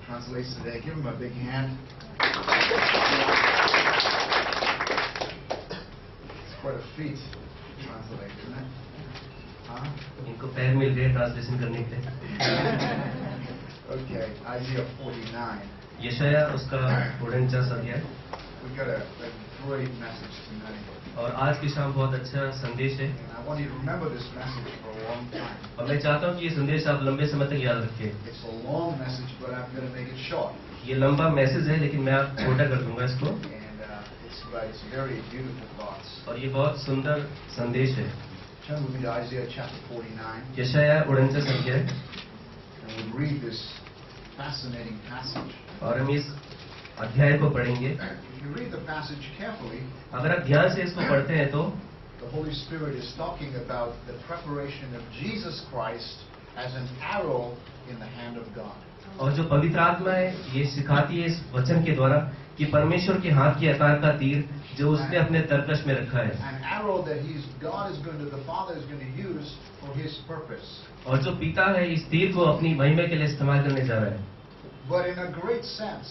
translates today. Give him a big hand. It's quite a feat to translate, isn't it? Huh? इनको पैर मिल गए translation करने के लिए। Okay, Isaiah 49. यशाया उसका 49 अध्याय। We've got a great message tonight. और आज की शाम बहुत अच्छा संदेश है And I want you to remember this message for a long time. और मैं चाहता हूँ कि ये संदेश आप लंबे समय तक याद रखें। It's a long message, but I'm going to make it short. ये लंबा मैसेज है लेकिन मैं आप छोटा कर दूंगा इसको। And it's very beautiful thoughts. और ये बहुत सुंदर संदेश है। Turn with me to Isaiah chapter 49. यशाया 49 अध्याय। And we'll read this fascinating passage. और हम इस अध्याय को पढ़ेंगे। If you read the passage carefully, अगर आप ध्यान से इसको पढ़ते हैं तो the Holy Spirit is talking about the preparation of Jesus Christ as an arrow in the hand of God. और जो पवित्र आत्मा है ये सिखाती है इस वचन के द्वारा कि परमेश्वर के हाथ के आकार का तीर जो उसने अपने तरकश में रखा है। An arrow that the Father is going to use for His purpose. और जो पिता है इस तीर को अपनी महिमा के लिए इस्तेमाल करने जा रहा है। But in a great sense,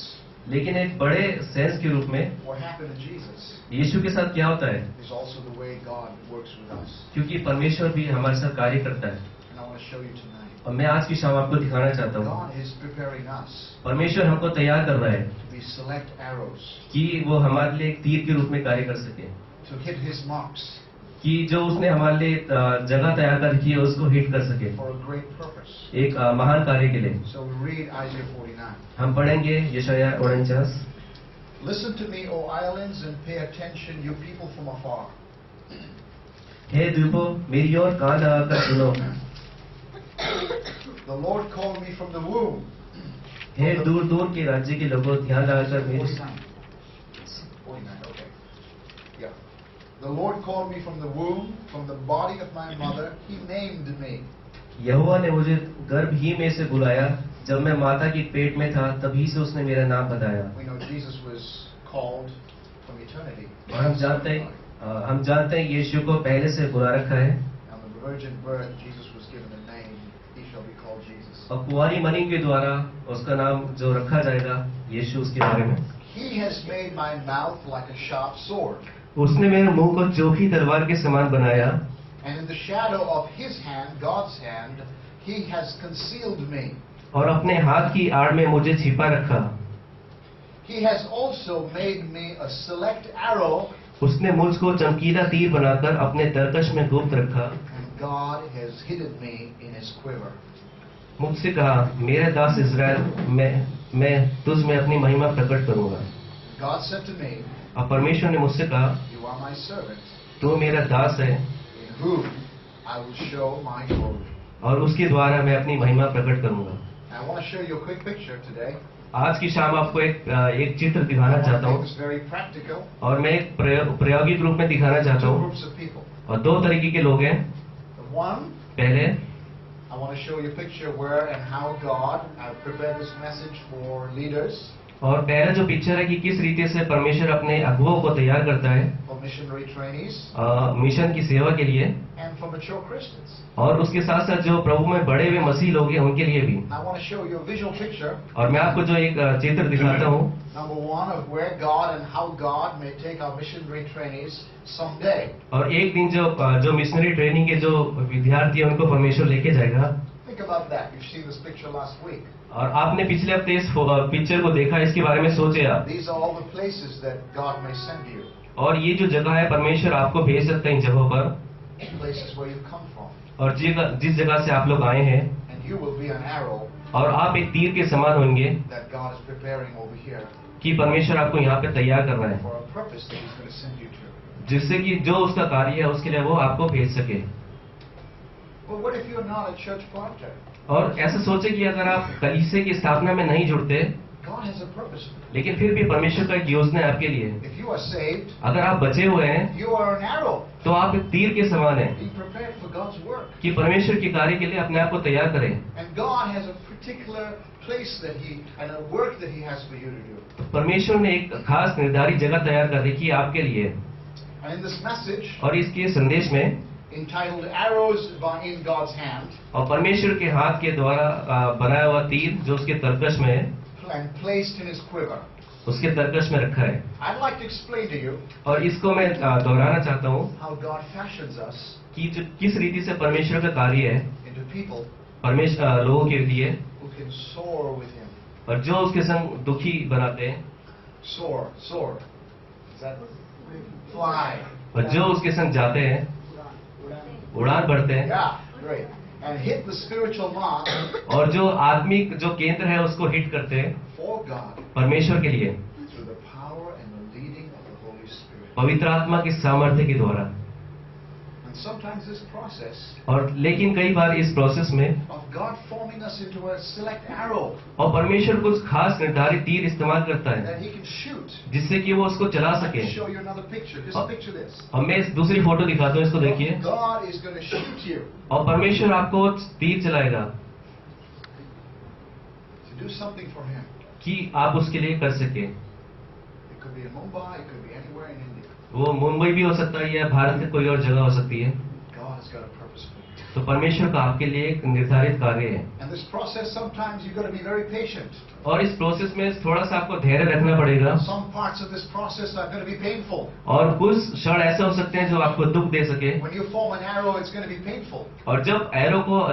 लेकिन एक बड़े सेंस के रूप में what happened to Jesus यीशु के साथ क्या होता है, is also the way God works with us. क्योंकि परमेश्वर भी हमारे साथ कार्य करता है। And I want to show you tonight. और मैं आज की शाम आपको दिखाना चाहता हूँ God is preparing us परमेश्वर हमको तैयार कर रहा है to be select arrows, कि वो हमारे लिए एक तीर के रूप में कार्य कर सके, to hit His marks कि जो उसने हमारे लिए जगह तैयार कर रखी है उसको हिट कर सके for a great purpose. एक महान कार्य के लिए। So we read Isaiah 49. हम पढ़ेंगे यशाया 49। Listen to me, O islands, and pay attention, you people from afar. हे द्वीपों मेरी ओर कान लगाकर सुनो, The Lord called me from the womb. हे दूर दूर के राज्य के लोगों ध्यान लगाकर मेरी 49. 49, okay. Yeah. The Lord called me from the womb, from the body of my mother. He named me. यहोवा ने मुझे गर्भ ही में से बुलाया, जब मैं माता की पेट में था तभी से उसने मेरा नाम बताया। We know Jesus was called from eternity. और हम जानते हैं यीशु को पहले से बुला रखा है। On the virgin birth, Jesus was given a name. He shall be called Jesus. और कुंवारी मनी के द्वारा उसका नाम जो रखा जाएगा यीशु, उसके बारे में। He has made my mouth like a sharp sword. उसने मेरे मुंह को चोखी तलवार के समान बनाया। And in the shadow of His hand, God's hand, He has concealed me. और अपने हाथ की आड़ में मुझे छिपा रखा। He has also made me a select arrow. उसने मुझको चमकीला तीर बनाकर अपने तरकश में गुप्त रखा। And God has hidden me in His quiver. मुझसे कहा, मेरे दास इस्राएल, मैं तुझ में अपनी महिमा प्रकट करूंगा। God said to me, और परमेश्वर ने मुझसे कहा, you are my servant, तू मेरा दास है in whom I will show my glory. और उसके द्वारा मैं अपनी महिमा प्रकट करूंगा। I want to show you a quick picture today. आज की शाम आपको एक चित्र दिखाना I want चाहता to make हूँ this very practical. और मैं एक प्रायोगिक रूप में दिखाना चाहता Two हूँ। groups of people. और दो तरीके के लोग हैं। The one, पहले I want to show you a picture where and how God prepared this message for leaders, और पहला जो पिक्चर है कि किस रीति से परमेश्वर अपने अगुवों को तैयार करता है for missionary trainees, मिशन की सेवा के लिए, and for mature Christians. और उसके साथ साथ जो प्रभु में बड़े हुए मसीह लोग हैं उनके लिए भी। I want to show you a visual picture. और मैं आपको जो एक चित्र दिखाता हूँ, Number one, of where God and how God may take our missionary trainees someday. और एक दिन जो मिशनरी ट्रेनिंग के जो विद्यार्थी हैं उनको परमेश्वर लेके जाएगा। Think about that. You've seen this picture last week. और आपने पिछले हफ्ते इस पिक्चर को देखा, इसके बारे में सोचे आप। These are all the places that God may send you. और ये जो जगह है परमेश्वर आपको भेज सकते हैं इन जगहों पर, Places where you come from. और जिस जगह से आप लोग आए हैं, And you will be an arrow और आप एक तीर के समान होंगे that God is preparing over here कि परमेश्वर आपको यहाँ पे तैयार कर रहा है, for a purpose that He's going to send you to. जिससे कि जो उसका कार्य है उसके लिए वो आपको भेज सके। But what if you're not a church planter? और ऐसा सोचे कि अगर आप कलीसिया की स्थापना में नहीं जुड़ते, God has a purpose. लेकिन फिर भी परमेश्वर का एक योजना है आपके लिए। If you are saved, अगर आप बचे हुए हैं you are an arrow. तो आप एक तीर के समान हैं Be prepared for God's work. कि परमेश्वर के कार्य के लिए अपने आप को तैयार करें। And God has a particular place that and a work that He has for you to do. परमेश्वर ने एक खास निर्धारित जगह तैयार कर रखी है आपके लिए। And in this message, और इसके संदेश में entitled Arrows in God's Hand, और परमेश्वर के हाथ के द्वारा बनाया हुआ तीर जो उसके तरकश में है, and placed in his quiver. उसके तरकश में रखा है। I'd like to explain to you और इसको मैं दोहराना चाहता हूँ how God fashions us कि जो किस रीति से परमेश्वर का कार्य है into people लोगों के लिए, who can soar with him. और जो उसके संग दुखी बनाते हैं, Soar. Is that fly? और जो उसके संग जाते हैं, उड़ान भरते हैं, Yeah, great. And hit the spiritual mark और जो आत्मिक जो केंद्र है उसको हिट करते हैं for God परमेश्वर के लिए through the power and the leading of the Holy Spirit. पवित्र आत्मा की सामर्थ्य के द्वारा। And sometimes this process और लेकिन कई बार इस प्रोसेस में of God forming us into a select arrow और परमेश्वर कुछ खास निर्धारित तीर इस्तेमाल करता है that He can shoot. जिससे कि वो उसको चला I सके। can show you another picture. Just picture this. और मैं इस दूसरी फोटो दिखाता हूँ, इसको देखिए। God is going to shoot you और परमेश्वर आपको तीर चलाएगा to do something for Him. कि आप उसके लिए कर सके। It could be in Mumbai. It could be anywhere in India. वो मुंबई भी हो सकता है या भारत की कोई और जगह हो सकती है। God has got a purpose for you. तो परमेश्वर का आपके लिए एक निर्धारित कार्य है। And this process, sometimes you've got to be very patient. और इस प्रोसेस में थोड़ा सा आपको धैर्य रखना पड़ेगा। Some parts of this process are going to be painful. और कुछ क्षण ऐसे हो सकते हैं जो आपको दुख दे सके। When you form an arrow, it's going to be painful. और जब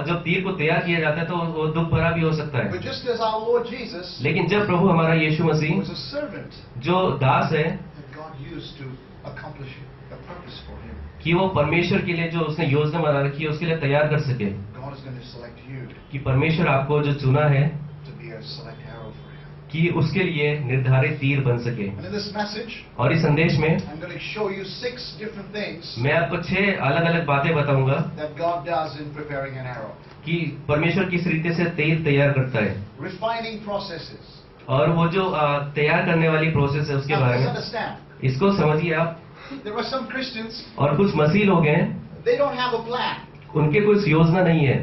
जब तीर को तैयार किया जाता है तो वो दुख भरा भी हो सकता है। But just as our Lord Jesus लेकिन जब प्रभु हमारा यीशु मसीह was a servant जो दास है that God used to accomplish a purpose for Him, कि वो परमेश्वर के लिए जो उसने योजना बना रखी है उसके लिए तैयार कर सके, God is going to select you कि परमेश्वर आपको जो चुना है to be a select arrow for Him. कि उसके लिए निर्धारित तीर बन सके। And in this message, और इस संदेश में I'm going to show you 6 different things मैं आपको 6 अलग अलग बातें बताऊंगा that God does in preparing an arrow. कि परमेश्वर किस रीति से तीर तैयार करता है, Refining processes. और वो जो तैयार करने वाली प्रोसेस है उसके Now, बारे let's में understand. इसको समझिए आप। There are some Christians, और कुछ मसीह लोग हैं, they don't have a plan. उनके कुछ योजना नहीं है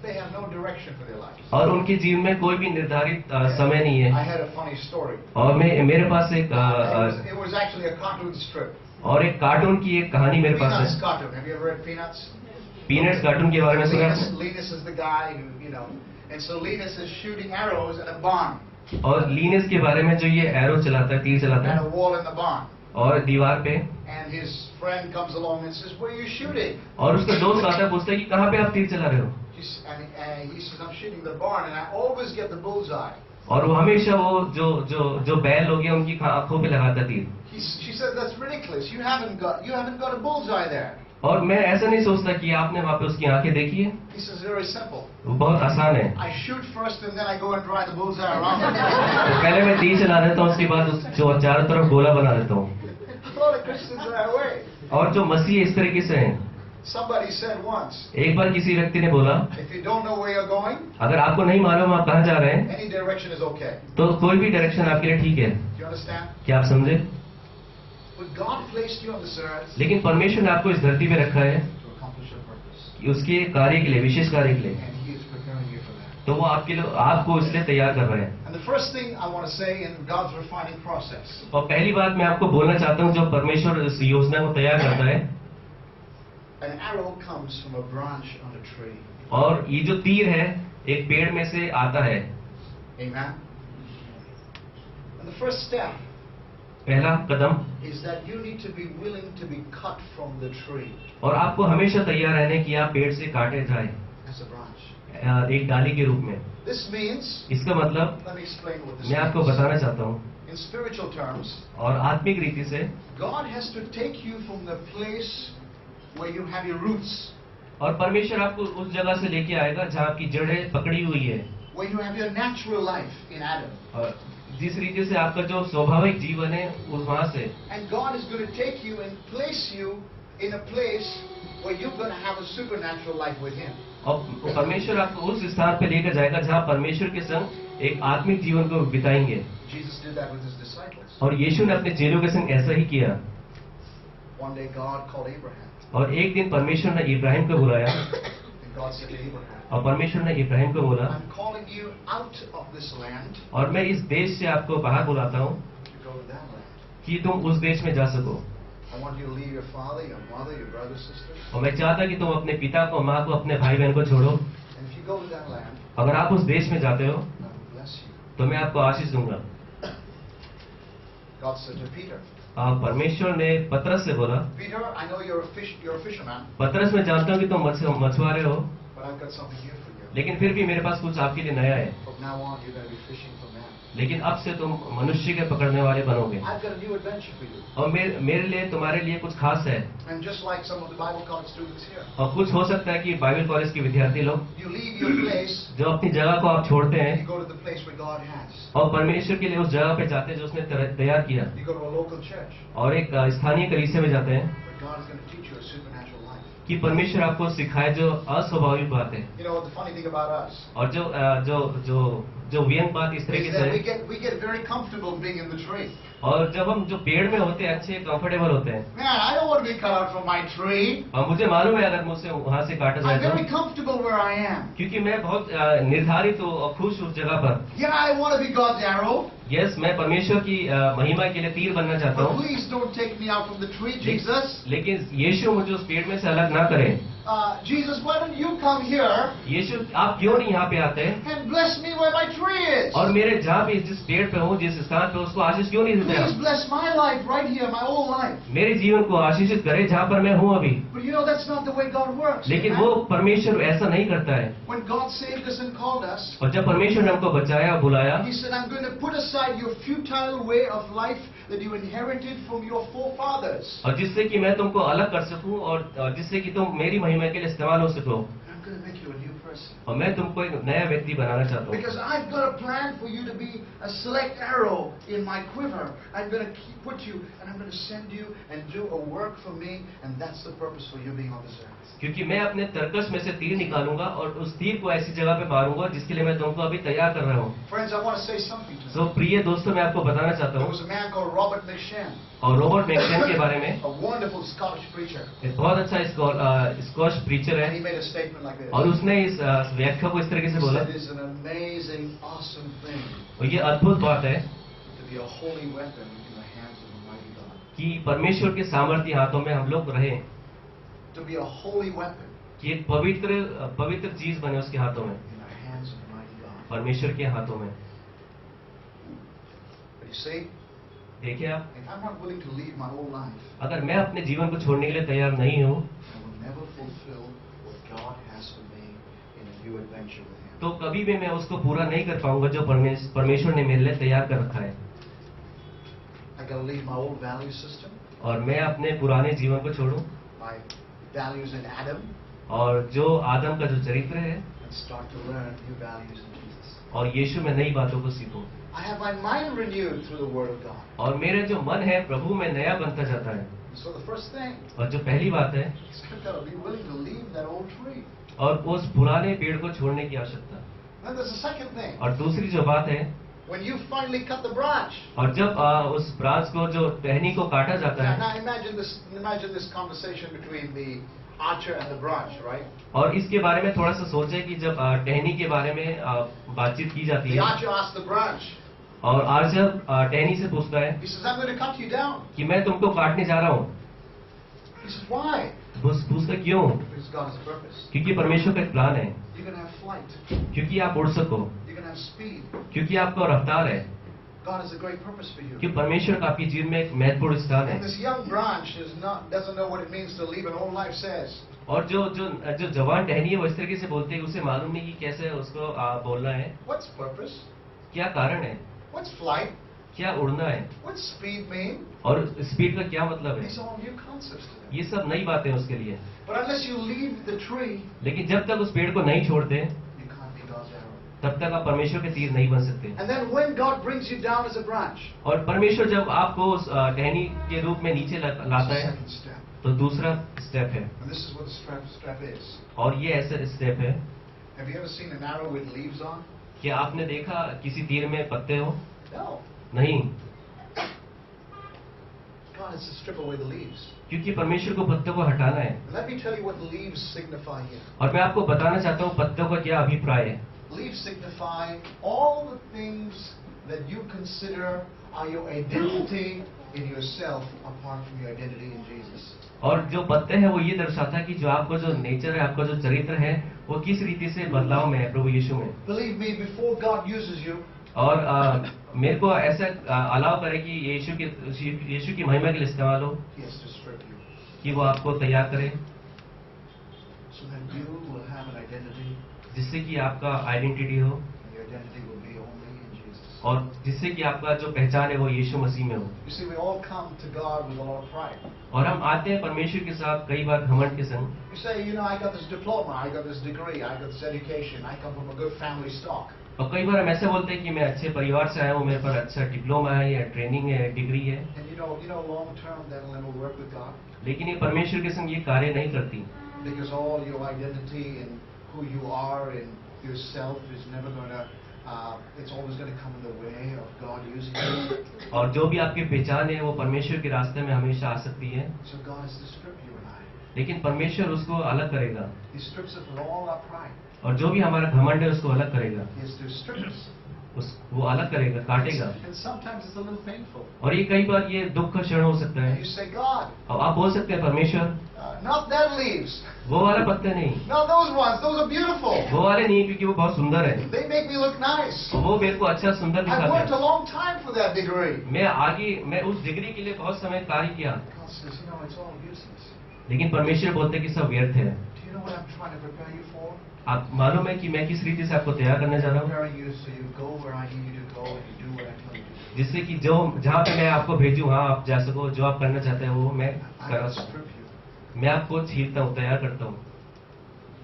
They have no direction for their lives. और उनके जीवन में कोई भी निर्धारित समय नहीं I है। had a funny story. और मेरे पास एक It was actually a cartoon strip. और एक कार्टून की एक कहानी मेरे पास Peanuts है। cartoon. Have you ever read Peanuts? Peanuts cartoon के बारे में सुना है? Linus is the guy who, and so Linus is shooting arrows at a barn और लीनस के बारे में जो ये एरो चलाता है, तीर चलाता and है, a wall in the barn. और दीवार पे, And his friend comes along and says, "Where are you shooting?" और उसका दोस्त आता है, पूछता है कि कहाँ पे आप तीर चला रहे हो? And he says, "I'm shooting the barn, and I always get the bullseye." और वो हमेशा वो जो बैल लोग हैं उनकी आंखों पे लगाता है तीर। She says, "That's ridiculous. You haven't got a bullseye there." और मैं ऐसा नहीं सोचता कि आपने वहाँ पे उसकी आंखें देखी है। He says, "Very simple. वो बहुत आसान है। I shoot first, and then I go and drive the bullseye around." तो पहले मैं तीर चला देता हूँ, उसके बाद जो चारों तरफ गोला बना देता हूँ। A lot of Christians are that way. और जो मसीह इस तरीके से हैं। Somebody said once, एक बार किसी व्यक्ति ने बोला, "If you don't know where you're going, अगर आपको नहीं मालूम आप कहाँ जा रहे हैं any direction is okay." तो कोई भी डायरेक्शन आपके लिए ठीक है। Do you understand? क्या आप समझे? But God placed you on this earth लेकिन परमेश्वर ने आपको इस धरती पे रखा है to accomplish a purpose, कि उसके कार्य के लिए, विशेष कार्य के लिए, and He is preparing you for that. तो वो आपको इसलिए तैयार कर रहे हैं। And the first thing I want to say in God's refining process, और पहली बात मैं आपको बोलना चाहता हूँ, जो परमेश्वर इस योजना को तैयार करता है, an arrow comes from a branch on a tree. और ये जो तीर है एक पेड़ में से आता है। Amen. And the first step पहला कदम, is that you need to be willing to be cut from the tree और आपको हमेशा तैयार रहने की आप पेड़ से काटे जाए as a branch. एक डाली के रूप में। This means, इसका मतलब let me explain what this मैं आपको means. बताना चाहता हूँ, In spiritual terms, और आत्मिक रीति से God has to take you from the place where you have your roots, और परमेश्वर आपको उस जगह से लेके आएगा जहाँ आपकी जड़ें पकड़ी हुई है, where you have your natural life in Adam. और जिस रीति से आपका जो स्वाभाविक जीवन है उस वहां से, And God is going to take you and place you in a place where you're going to have a supernatural life with Him. और परमेश्वर आपको उस स्थान पे लेकर जाएगा जहाँ परमेश्वर के संग एक आत्मिक जीवन को बिताएंगे। Jesus did that with His disciples. और यीशु ने अपने चेलों के संग ऐसा ही किया। One day God called Abraham, और एक दिन परमेश्वर ने इब्राहिम को बुलाया, and God said to Abraham, और परमेश्वर ने इब्राहिम को बोला, "I'm calling you out of this land और मैं इस देश से आपको बाहर बुलाता हूँ to go to that land. कि तुम उस देश में जा सको, I want you to leave your father, your mother, your brothers, sisters, और मैं चाहता कि तुम अपने पिता को, माँ को, अपने भाई बहन को छोड़ो। and if you go to that land, अगर आप उस देश में जाते हो I will bless you. तो मैं आपको आशीष दूंगा। God said to Peter, परमेश्वर ने पतरस से बोला, Peter, I know you're a fisherman, पतरस मैं जानता हूँ कि तुम मछुआरे हो, but I've got something new for you. लेकिन फिर भी मेरे पास कुछ आपके लिए नया है। From now on, you're going to be fishing for men. लेकिन अब से तुम मनुष्य के पकड़ने वाले बनोगे, I've got a new adventure for you. और मेरे लिए तुम्हारे लिए कुछ खास है। And just like some of the Bible college students here, और कुछ हो सकता है कि बाइबल कॉलेज के विद्यार्थी लोग you leave your place, जो अपनी जगह को आप छोड़ते you हैं go to the place where God has. और परमेश्वर के लिए उस जगह पे जाते हैं जो उसने तैयार किया, You go to a local church, और एक स्थानीय कलीसिया में जाते हैं but God is going to teach you a supernatural life. कि परमेश्वर आपको सिखाए जो अस्वाभाविक बात है। You know, the funny thing about us और जो व्यंग बात इस तरीके is से that है, we get very comfortable being in the tree. और जब हम जो पेड़ में होते हैं अच्छे कंफर्टेबल होते हैं, Man, I don't want to be cut out from my tree. और मुझे मालूम है अगर मुझसे वहां से काटा I'm जाए very तो, comfortable where I am. क्योंकि मैं बहुत निर्धारित हूँ और खुश हूँ उस जगह पर। Yeah, I want to be God's arrow, yes, मैं परमेश्वर की महिमा के लिए तीर बनना चाहता but हूँ, please don't take me out from the tree, Jesus. लेकिन यीशु मुझे उस पेड़ में से अलग ना करें। Jesus, why don't you come here यीशु आप क्यों नहीं यहाँ पे आते and bless me where my tree is? और मेरे जहाँ पे जिस पेड़ पे हूँ, जिस स्थान पे उसको आशीष क्यों नहीं देते Please आप? bless my life right here, my whole life. मेरे जीवन को आशीषित करे जहाँ पर मैं हूँ अभी। But you know, that's not the way God works. लेकिन Amen? वो परमेश्वर ऐसा नहीं करता है। When God saved us and called us, और जब परमेश्वर ने हमको बचाया और बुलाया, He said, I'm going to put aside your futile way of life that you inherited from your forefathers. और जिससे कि मैं तुमको अलग कर सकूं और जिससे कि तुम मेरी महिमा के लिए इस्तेमाल हो सको, I'm going to make you a new person. और मैं तुमको एक नया व्यक्ति बनाना चाहता हूँ। Because I've got a plan for you to be a select arrow in my quiver. I'm going to put you and I'm going to send you and do a work for me, and that's the purpose for you being on this earth. क्योंकि मैं अपने तरकश में से तीर निकालूंगा और उस तीर को ऐसी जगह पे मारूंगा जिसके लिए मैं तुमको अभी तैयार कर रहा हूँ। Friends, I want to say something to you. तो प्रिय दोस्तों, मैं आपको बताना चाहता There हूँ, was a man called Robert McShane, और रॉबर्ट मैक्शन के बारे में, a wonderful Scottish preacher, एक बहुत अच्छा स्कॉच प्रीचर and he है, made a statement like this. और उसने इस व्याख्या को इस तरीके He से बोला, said, it's an amazing, awesome thing और ये अद्भुत बात है to be a holy weapon in the hands of Almighty God. कि परमेश्वर के सामर्थ्य हाथों में हम लोग रहें, To be a holy weapon कि एक पवित्र चीज बने उसके हाथों में, in the hands of Almighty God. परमेश्वर के हाथों में। But you see, देखिए आप, if I'm not willing to leave my old life, अगर मैं अपने जीवन को छोड़ने के लिए तैयार नहीं हूँ, I will never fulfill what God has for me in a new adventure with Him. तो कभी भी मैं उसको पूरा नहीं कर पाऊंगा जो परमेश्वर ने मेरे लिए तैयार कर रखा है। I got to leave my old value system, और मैं अपने पुराने जीवन को छोड़ूं my values in Adam, और जो आदम का जो चरित्र है, and start to learn new values in Jesus. और यीशु में नई बातों को सीखूं, I have my mind renewed through the Word of God. और मेरा जो मन है प्रभु में नया बनता जाता है। So the first thing और जो पहली बात है, is I've got to be willing to leave that old tree. और उस पुराने पेड़ को छोड़ने की आवश्यकता। Then there's the second thing. और दूसरी जो बात है, When you finally cut the branch. और जब उस ब्रांच को जो टहनी को काटा जाता Now, है, now imagine this conversation between the archer and the branch, right? और इसके बारे में थोड़ा सा सोचे कि जब टहनी के बारे में बातचीत की जाती The है, archer asks the branch. और आर्चर टहनी से पूछता है He says, I'm going to cut you down. कि मैं तुमको काटने जा रहा हूँ। He says, why? पूछता क्यों? Because God has a purpose. क्योंकि परमेश्वर का एक प्लान है, You're going to have flight. क्योंकि आप उड़ सको, You're going to have speed. क्योंकि आपका रफ्तार है, God has a great purpose for you. कि परमेश्वर का आपके जीवन में एक महत्वपूर्ण स्थान है। And this young branch doesn't know what it means to leave an old life says. और जो जवान टहनी है वो इस तरीके से बोलते हैं, उसे मालूम नहीं कि कैसे उसको बोलना है, What's purpose? क्या कारण है, What's flight? क्या उड़ना है, What's speed mean? और स्पीड का क्या मतलब है। These are all new concepts to them. ये सब नई बातें हैं उसके लिए। But unless you leave the tree, लेकिन जब तक उस पेड़ को नहीं छोड़ते, you can't be God's arrow. तब तक आप परमेश्वर के तीर नहीं बन सकते। And then when God brings you down as a branch, और परमेश्वर जब आपको उस टहनी के रूप में नीचे that's लाता the है, second step. तो दूसरा स्टेप है, And this is what the step is. और ये ऐसा स्टेप है। Have you ever seen an arrow with leaves on? क्या आपने देखा किसी तीर में पत्ते हो? No. नहीं, God has to strip away the leaves. क्योंकि परमेश्वर को पत्तों को हटाना है। And let me tell you what leaves signify here. और मैं आपको बताना चाहता हूँ पत्तों का क्या अभिप्राय है। Leaves signify all the things that you consider are your identity in yourself apart from your identity in Jesus. और जो पत्ते हैं वो ये दर्शाता है कि जो आपको जो नेचर है, आपका जो चरित्र है, वो किस रीति से बदलाव में है प्रभु यीशु में। Believe me, before God uses you, और मेरे को ऐसा अलाउ करे कि यीशु की महिमा के लिए इस्तेमाल हो, He has to strip you. कि वो आपको तैयार करे, So that you will have an identity, जिससे कि आपका आइडेंटिटी हो, and your identity will be only in Jesus. और जिससे कि आपका जो पहचान है वो यीशु मसीह में हो। You see, we all come to God with a lot of pride. और हम आते हैं परमेश्वर के साथ कई बार घमंड के संग। You say, you know, I got this diploma, I got this degree, I got this education, I come from a good family stock. और कई बार हम ऐसे बोलते हैं कि मैं अच्छे परिवार से आया हूँ, मेरे पास अच्छा डिप्लोमा है या ट्रेनिंग है, डिग्री है, And you know, long term that'll never work with God. लेकिन ये परमेश्वर के संग ये कार्य नहीं करती, Because all your identity and who you are and yourself is never going to, it's always going to come in the way of God using you. और जो भी आपकी पहचान है वो परमेश्वर के रास्ते में हमेशा आ सकती है, So God has to strip you and I. लेकिन परमेश्वर उसको अलग करेगा, He strips us with all our pride. और जो भी हमारा घमंड है उसको अलग करेगा, He has to strip us. वो अलग करेगा, काटेगा। And sometimes it's a little painful. और ये कई बार ये दुख का क्षण हो सकता है। You say, God, और आप बोल सकते हैं परमेश्वर, not that leaves. वो वाले पत्ते नहीं, No, those ones. Those are beautiful. वो वाले नहीं, क्योंकि वो बहुत सुंदर है, They make me look nice. और वो मेरे को अच्छा सुंदर I दिखाते worked a हैं। long time for that degree. मैं उस डिग्री के लिए बहुत समय कार्य किया, God says, you know, it's all useless. लेकिन परमेश्वर बोलते हैं कि सब व्यर्थ है। Do you know what I'm trying to prepare you for? आप मालूम है कि मैं किस रीति से आपको तैयार करने जा रहा हूँ, Preparing you so you go where I need you to go and you do what I tell you to do. जिससे कि जो जहाँ पे मैं आपको भेजूँ वहाँ आप जा सको, जो आप करना चाहते हैं वो मैं I करा will सकूँ। strip you. मैं आपको छीलता हूँ, तैयार करता हूँ।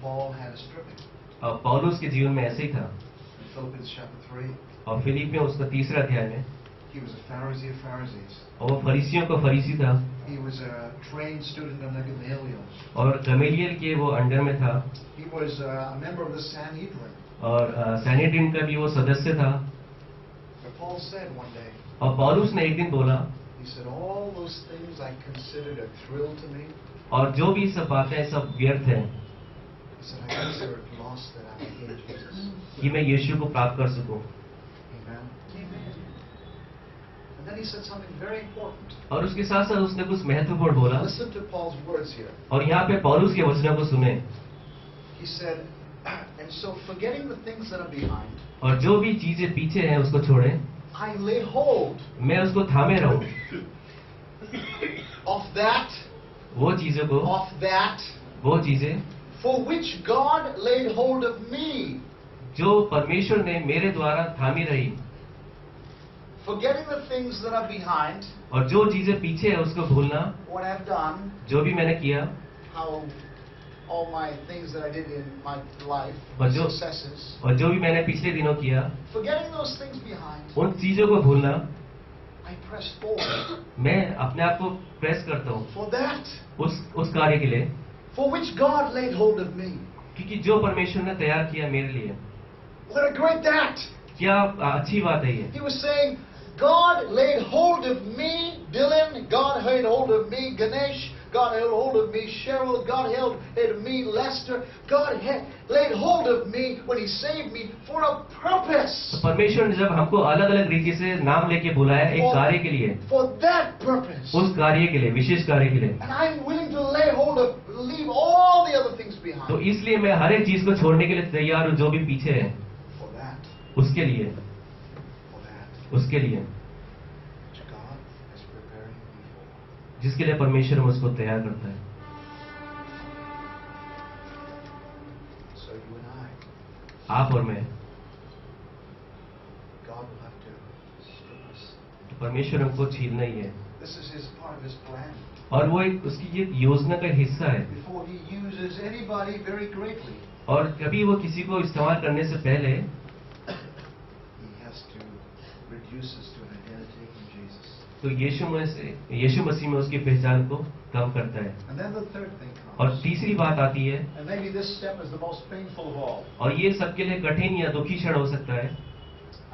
Paul had a stripping. और पौलुस के जीवन में ऐसे ही था। In Philippians chapter 3, और फिलिप में उसका 3रा अध्याय में, he was a Pharisee of Pharisees. और वो फरीसियों का फरीसी था, He was a trained student under Gamaliel. और गमेलियल के वो अंडर में था, He was a member of the Sanhedrin. और सैनेड्रिन का भी वो सदस्य था। But Paul said one day, और पौलुस ने एक दिन बोला, he said, all those things I considered a thrill to me. और जो भी सब बातें सब व्यर्थ हैं, He said, I consider it lost that I may gain Jesus. कि मैं यीशु को प्राप्त कर सकूं। Amen. And then he said something very important. और उसके साथ साथ उसने कुछ महत्वपूर्ण बोला, Listen to Paul's words here. और यहाँ पे पौलुस के वचनों को सुने। He said, and so forgetting the things that are behind, और जो भी चीजें पीछे हैं उसको छोड़े, I lay hold मैं उसको थामे रहूं, of that, वो चीजों को, वो चीजें for which God laid hold of me. जो परमेश्वर ने मेरे द्वारा थामी रही, Forgetting the things that are behind, और जो चीजें पीछे है उसको भूलना, what I've done, जो भी मैंने किया, how all my things that I did in my life, But you- successes, और जो भी मैंने पिछले दिनों किया, forgetting those things behind, उन चीजों को भूलना, I press forward मैं अपने आप को प्रेस करता हूँ for that, उस कार्य के लिए, for which God laid hold of me. क्योंकि जो परमेश्वर ने तैयार किया मेरे लिए। What a great that! क्या अच्छी बात है ये। He was saying, God laid hold of me, Dylan, God laid hold of me, Ganesh, God laid hold of me, Cheryl, God held hold of me, Lester, God laid hold of me when He saved me for a purpose. तो परमेश्वर ने जब हमको अलग अलग रीति से नाम लेके बुलाया एक कार्य के लिए, For that purpose. उस कार्य के लिए, विशेष कार्य के लिए, And I'm willing to lay hold of, leave all the other things तो behind. इसलिए मैं हर एक चीज को छोड़ने के लिए तैयार हूँ, जो भी पीछे है For that, उसके लिए, for that, उसके लिए, which God is preparing me for. जिसके लिए परमेश्वर मुझको तैयार करता है। So you and I, आप और मैं, God will have to strip us. तो परमेश्वर हमको छीलना ही है, This is His part of His plan. और वो एक उसकी एक योजना का हिस्सा है। Before He uses anybody very greatly, और कभी वो किसी को इस्तेमाल करने से पहले He has to reduce us to an identity in Jesus. तो यीशु मसीह में उसकी पहचान को कम करता है। And then the third thing और comes. तीसरी बात आती है, And maybe this step is the most painful of all. और ये सबके लिए कठिन या दुखी क्षण हो सकता है।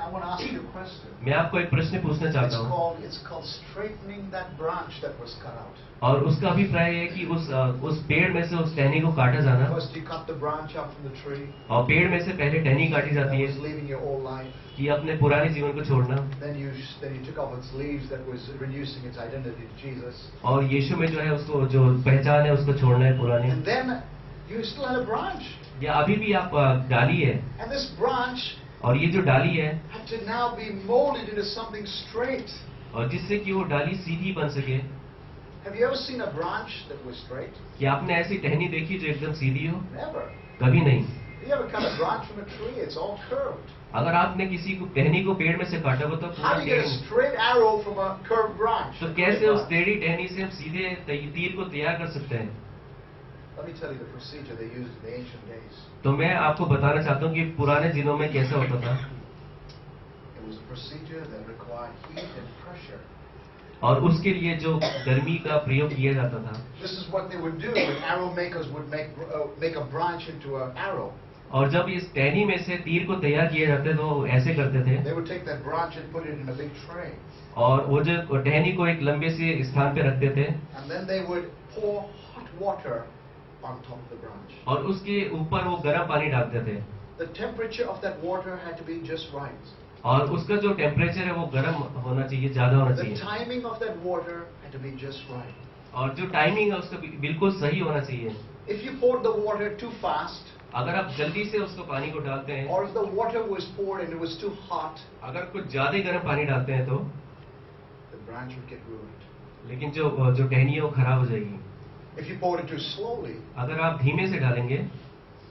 I want to ask you a question. मैं आपको एक प्रश्न पूछना चाहता हूँ, It's called straightening that branch that was cut out. और उसका अभिप्राय है कि उस पेड़ में से उस टहनी को काटा जाना, First you cut the branch out from the tree और पेड़ में से पहले टहनी काटी that जाती है was leaving your old life. कि अपने पुराने जीवन को छोड़ना, Then you took off its leaves that was reducing its identity to Jesus. और यीशु में जो है उसको जो पहचान है उसको छोड़ना है पुरानी। And then you still had a branch. या अभी भी आप डाली है, And this branch और ये जो डाली है, had to now be molded into something straight. और जिससे कि वो डाली सीधी बन सके। Have you ever seen a branch that was straight? क्या आपने ऐसी टहनी देखी जो एकदम सीधी हो? Never. कभी नहीं। You ever cut a branch from a tree? It's all curved. अगर आपने किसी को टहनी को पेड़ में से काटा हो तो How पूरा do you get a टेढ़ी। straight arrow from a curved branch? तो कैसे उस टेढ़ी टहनी से हम सीधे तीर को तैयार कर सकते हैं? Let me tell you the procedure they used in the ancient days. तो मैं आपको बताना चाहता हूँ कि पुराने दिनों में कैसा होता था। It was a procedure that required heat and pressure. और उसके लिए जो गर्मी का प्रयोग किया जाता था। This is what they would do when arrow makers would make a branch into an arrow. और जब इस टहनी में से तीर को तैयार किए जाते तो वो ऐसे करते थे। They would take that branch and put it in a big tray. और वो जो टहनी को एक लंबे से स्थान पे रखते थे। And then they would pour hot water on top of the branch. और उसके ऊपर वो गर्म पानी डालते थे। The temperature of that water had to be just right. और उसका जो टेम्परेचर है वो गर्म होना चाहिए, ज्यादा होना The चाहिए। timing of that water had to be just right. और जो टाइमिंग है उसका बिल्कुल सही होना चाहिए। If you poured the water too fast, अगर आप जल्दी से उसको पानी को डालते हैं, or if the water was poured and it was too hot, अगर कुछ ज्यादा गर्म पानी डालते हैं तो the branch would get ruined. लेकिन जो टहनी है वो खराब हो जाएगी। If you poured it too slowly, अगर आप धीमे से डालेंगे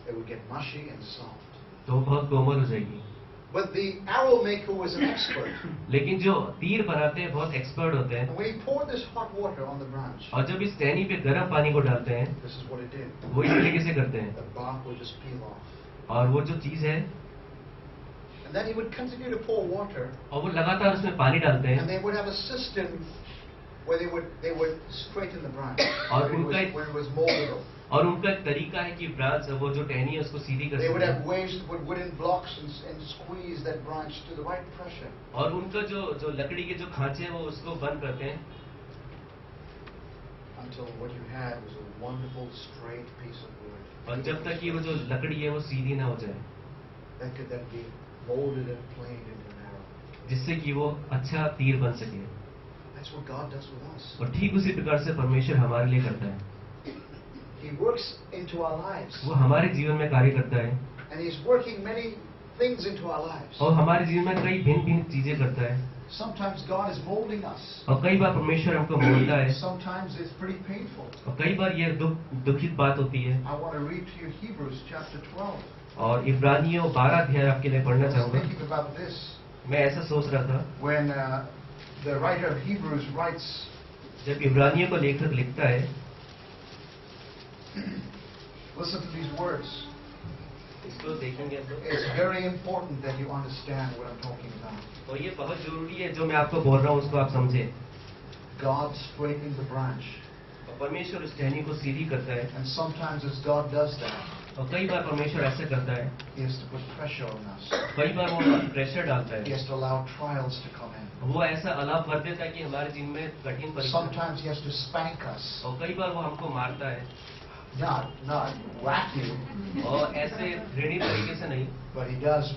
it would get mushy and soft. तो बहुत कोमल हो जाएगी। But the arrow maker was an expert. लेकिन जो तीर बनाते हैं बहुत एक्सपर्ट होते हैं। And when he poured this hot water on the branch, और जब इस टहनी पे गर्म पानी को डालते हैं this is what it did. वो इस तरीके से करते हैं। The bark would just peel off. और वो जो चीज है And then he would continue to pour water, और वो लगातार उसमें पानी डालते and हैं। they would have a system where they would straighten the branch, और where it was moldable. और उनका एक तरीका है कि ब्रांच वो जो टहनी है उसको सीधी कर They would सके। have ways to put wooden blocks and squeeze that branch to the right pressure. और उनका जो लकड़ी के जो खांचे हैं वो उसको बंद करते हैं Until what you had was a wonderful straight piece of wood. और जब तक कि वो जो लकड़ी है वो सीधी ना हो जाए, That could then be molded and planed into an arrow. जिससे कि वो अच्छा तीर बन सके। That's what God does with us. और ठीक उसी प्रकार से परमेश्वर हमारे लिए करता है। He works into our lives. वो हमारे जीवन में कार्य करता है And He's working many things into our lives. और हमारे जीवन में कई भिन्न भिन्न चीजें करता है। Sometimes God is molding us. और कई बार परमेश्वर हमको मोड़ता है Sometimes it's pretty painful. और कई बार ये दुखित बात होती है। I want to read to you Hebrews chapter 12. और इब्रानियों 12 अध्याय आपके लिए पढ़ना I was चाहूंगा। thinking about this मैं ऐसा सोच रहा था when the writer of Hebrews writes, जब इब्रानियों को लेखक लिखता है, listen to these words. इसको देखेंगे तो It's very important that you understand what I'm talking about. और ये बहुत जरूरी है जो मैं आपको बोल रहा हूँ उसको आप समझे। God straightening the branch. और परमेश्वर उस टहनी को सीधी करता है And sometimes as God does that, और कई बार परमेश्वर ऐसा करता है, He has to put pressure on us. कई बार वो प्रेशर डालता He है, has to allow trials to come in. वो ऐसा अलाव कर देता है कि हमारे जीवन में कठिन परीक्षा, Sometimes He has to spank us. और कई बार वो हमको मारता है, Not whack you, और ऐसे घृणित तरीके से नहीं, but He does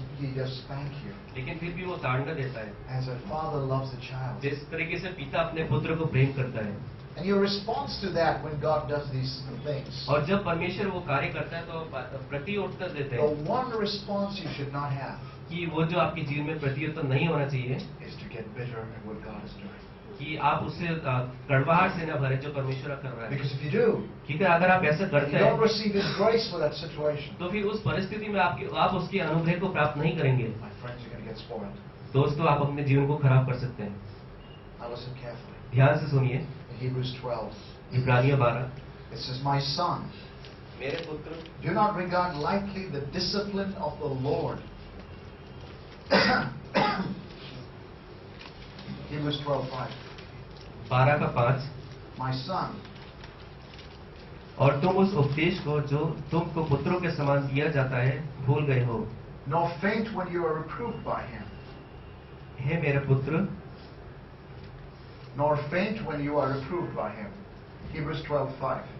spank you. लेकिन फिर भी वो ताड़ना देता है, As a father loves a child. जिस तरीके से पिता अपने पुत्र को प्रेम करता है। And your response to that when God does these things, और जब परमेश्वर वो कार्य करता है तो प्रति उत्तर देते the हैं one response you should not have कि वो जो आपके जीवन में प्रति उत्तर नहीं होना चाहिए is to get bitter at what God is doing. कि आप उससे कड़वाहट से न भरे जो परमेश्वर कर रहा है। Because if you do, क्योंकि अगर आप ऐसा you करते don't हैं receive His grace for that situation. तो फिर उस परिस्थिति में आप उसके अनुग्रह को प्राप्त नहीं करेंगे। My friends are going to get spoiled. दोस्तों, आप अपने जीवन को खराब कर सकते हैं। Now listen carefully. ध्यान से सुनिए। In Hebrews 12, इब्रानियों 12, it says, "My son, मेरे पुत्र, do not regard lightly the discipline of the Lord." Hebrews 12:5. 12 का 5, My son, और तुम उस उपदेश को जो तुमको पुत्रों के समान दिया जाता है भूल गए हो। nor faint when you are reproved by him, हे मेरे पुत्र, nor faint when you are reproved by him. Hebrews 12:5.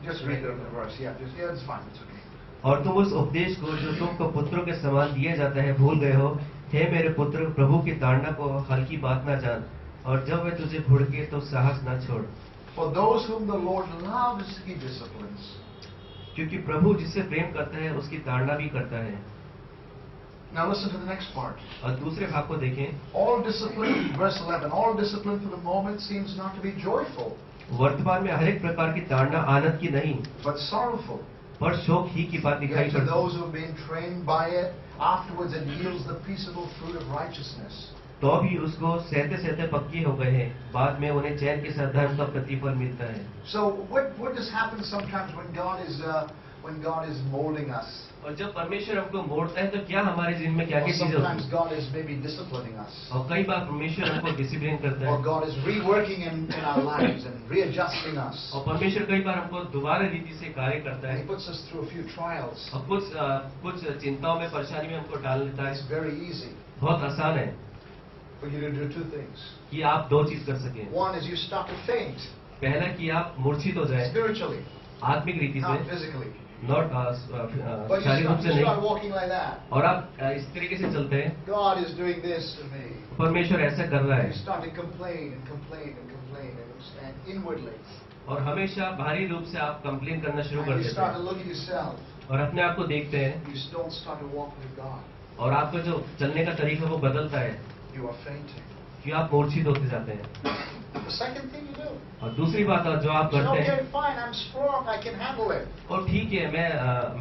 Just read the verse. Yeah, it's fine. It's okay. और तुम उस उपदेश को जो तुमको पुत्रों के समान दिया जाता है भूल गए हो। हे मेरे पुत्र, प्रभु की ताड़ना को हल्की बात ना जान, और जब वह तुझे भुड़के तो साहस ना छोड़, For those whom the Lord loves, He disciplines. क्योंकि प्रभु जिससे प्रेम करता है उसकी ताड़ना भी करता है। Now listen to the next part. और दूसरे भाग को देखें। All discipline, verse 11, all discipline for the moment seems not to be joyful, वर्तमान में हर एक प्रकार की ताड़ना आनंद की नहीं, but sorrowful. पर शोक ही की बात दिखाई Yet to पड़ती। those who have been trained by it, afterwards it yields the peaceable fruit of righteousness. तो भी उसको सहते सहते पक्के हो गए हैं, बाद में उन्हें चैन के साथ धर्म का प्रतिफल मिलता है। So what does happen sometimes when God is molding us? और जब परमेश्वर हमको मोड़ता है तो क्या हमारे जीवन में क्या Or क्या चीजें होती sometimes हैं? God is maybe disciplining us. और कई बार परमेश्वर हमको डिसिप्लिन करता Or है, God is reworking in our lives and readjusting us. और परमेश्वर कई बार हमको दोबारा रीति से कार्य करता And है, He puts us through a few trials. और कुछ चिंताओं में, परेशानी में हमको डाल देता It's है। very easy बहुत आसान है for you to do two things. कि आप दो चीज कर सकें। One is you start to faint पहला कि आप मूर्छित हो जाए, spiritually, आत्मिक रीति not से, physically. नॉट But शारीरिक रूप से you start नहीं, walking like that. और आप इस तरीके से चलते हैं, God is doing this to me. परमेश्वर ऐसा कर रहा You है, start to complain and complain and complain and inwardly. और हमेशा बाहरी रूप से आप कंप्लेन करना शुरू And कर you देते start to हैं, look at yourself. और अपने आप को देखते हैं, You don't start to walk with God. और आपका जो चलने का तरीका वो बदलता है, You are fainting. कि आप मूर्छित होते जाते हैं। The second thing you do. और दूसरी बात जो आप You say, करते हैं, okay, fine, I'm strong, I can handle it. और ठीक है,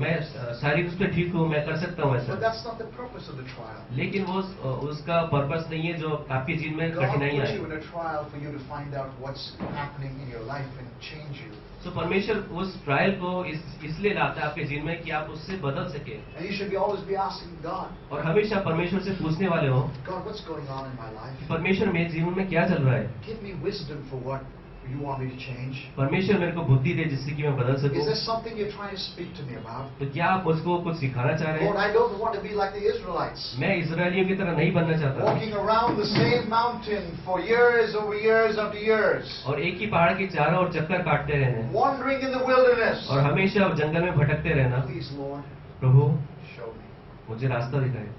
मैं शारीरिक रूप से ठीक हूँ, मैं कर सकता हूँ But ऐसा, that's not the purpose of the trial. लेकिन वो उसका पर्पस नहीं है जो आपके जीवन में God कठिनाई puts आए। you in a trial for you to find out what's happening in your life and change you. तो परमेश्वर उस ट्रायल को इसलिए लाता है आपके जीवन में कि आप उससे बदल सके, And you should always be asking God, और हमेशा परमेश्वर से पूछने वाले हो God, what's going on in my कि life? परमेश्वर मेरे जीवन में क्या चल रहा है। Give me wisdom for what you want me to change. परमेश्वर मेरे को बुद्धि दे जिससे कि मैं बदल Is सकूं। there something you're trying to speak to me about? तो क्या आप मुझको कुछ सिखाना चाह रहे Lord, हैं? I don't want to be like the Israelites, मैं इजरायलियों की तरह नहीं बनना चाहता, walking around the same mountain for years over years after years, और एक ही पहाड़ के चारों ओर चक्कर काटते रहना, wandering in the wilderness. और हमेशा जंगल में भटकते रहना। Please, Lord, Prabhu show me. मुझे रास्ता दिखाए,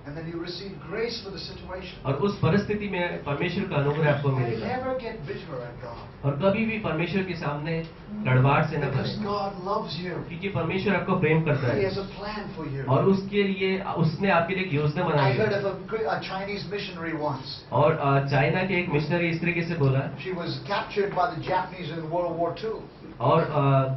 And then you receive grace for the situation. और उस परिस्थिति में परमेश्वर का अनुग्रह आपको And मिलेगा, never get bitter at God, और कभी भी परमेश्वर के सामने कड़वाहट से न because भरे, God loves you. क्योंकि परमेश्वर आपको प्रेम करता He है, has a plan for you. और उसके लिए उसने आपके लिए एक योजना I बनाई heard है। of a Chinese missionary once. और चाइना के एक मिशनरी इस तरीके से बोला, She was captured by the Japanese in World War II. और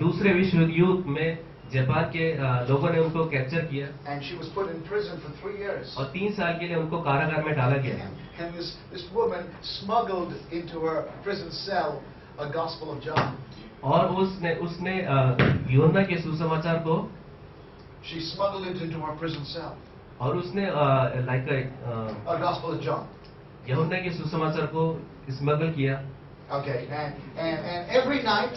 दूसरे विश्व युद्ध में जापान के लोगों ने उनको कैप्चर किया, And she was put in prison for 3 years. और 3 साल के लिए उनको कारागार में डाला गया। And this woman smuggled into her prison cell a Gospel of John. और उसने यूहन्ना के सुसमाचार को, She smuggled it into her prison cell. और उसने A Gospel of John. यूहन्ना के सुसमाचार को स्मगल किया, Okay, and every night,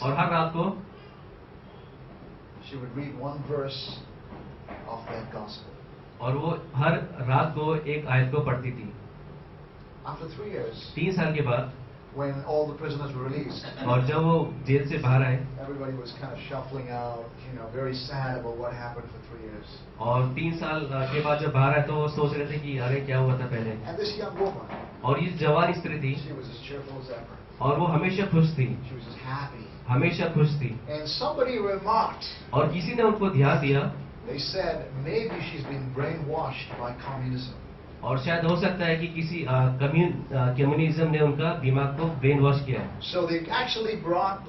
और हर रात को she would read one verse of that Gospel. और वो हर रात को एक आयत को पढ़ती थी। After 3 years, 3 साल के बाद, when all the prisoners were released, और जब वो जेल से बाहर आए, everybody was kind of shuffling out, very sad about what happened for 3 years. और 3 साल के बाद जब बाहर आए तो वो सोच रहे थे कि अरे क्या हुआ था पहले। And this young woman, और ये जवान स्त्री थी, she was as cheerful as ever. और वो हमेशा खुश थी, She was as happy. हमेशा खुश थी। And somebody remarked, और किसी ने उनको ध्यान दिया, they said, maybe she's been brainwashed by communism. और शायद हो सकता है कि किसी कम्युनिज्म ने उनका दिमाग को ब्रेन वॉश किया है। So they actually brought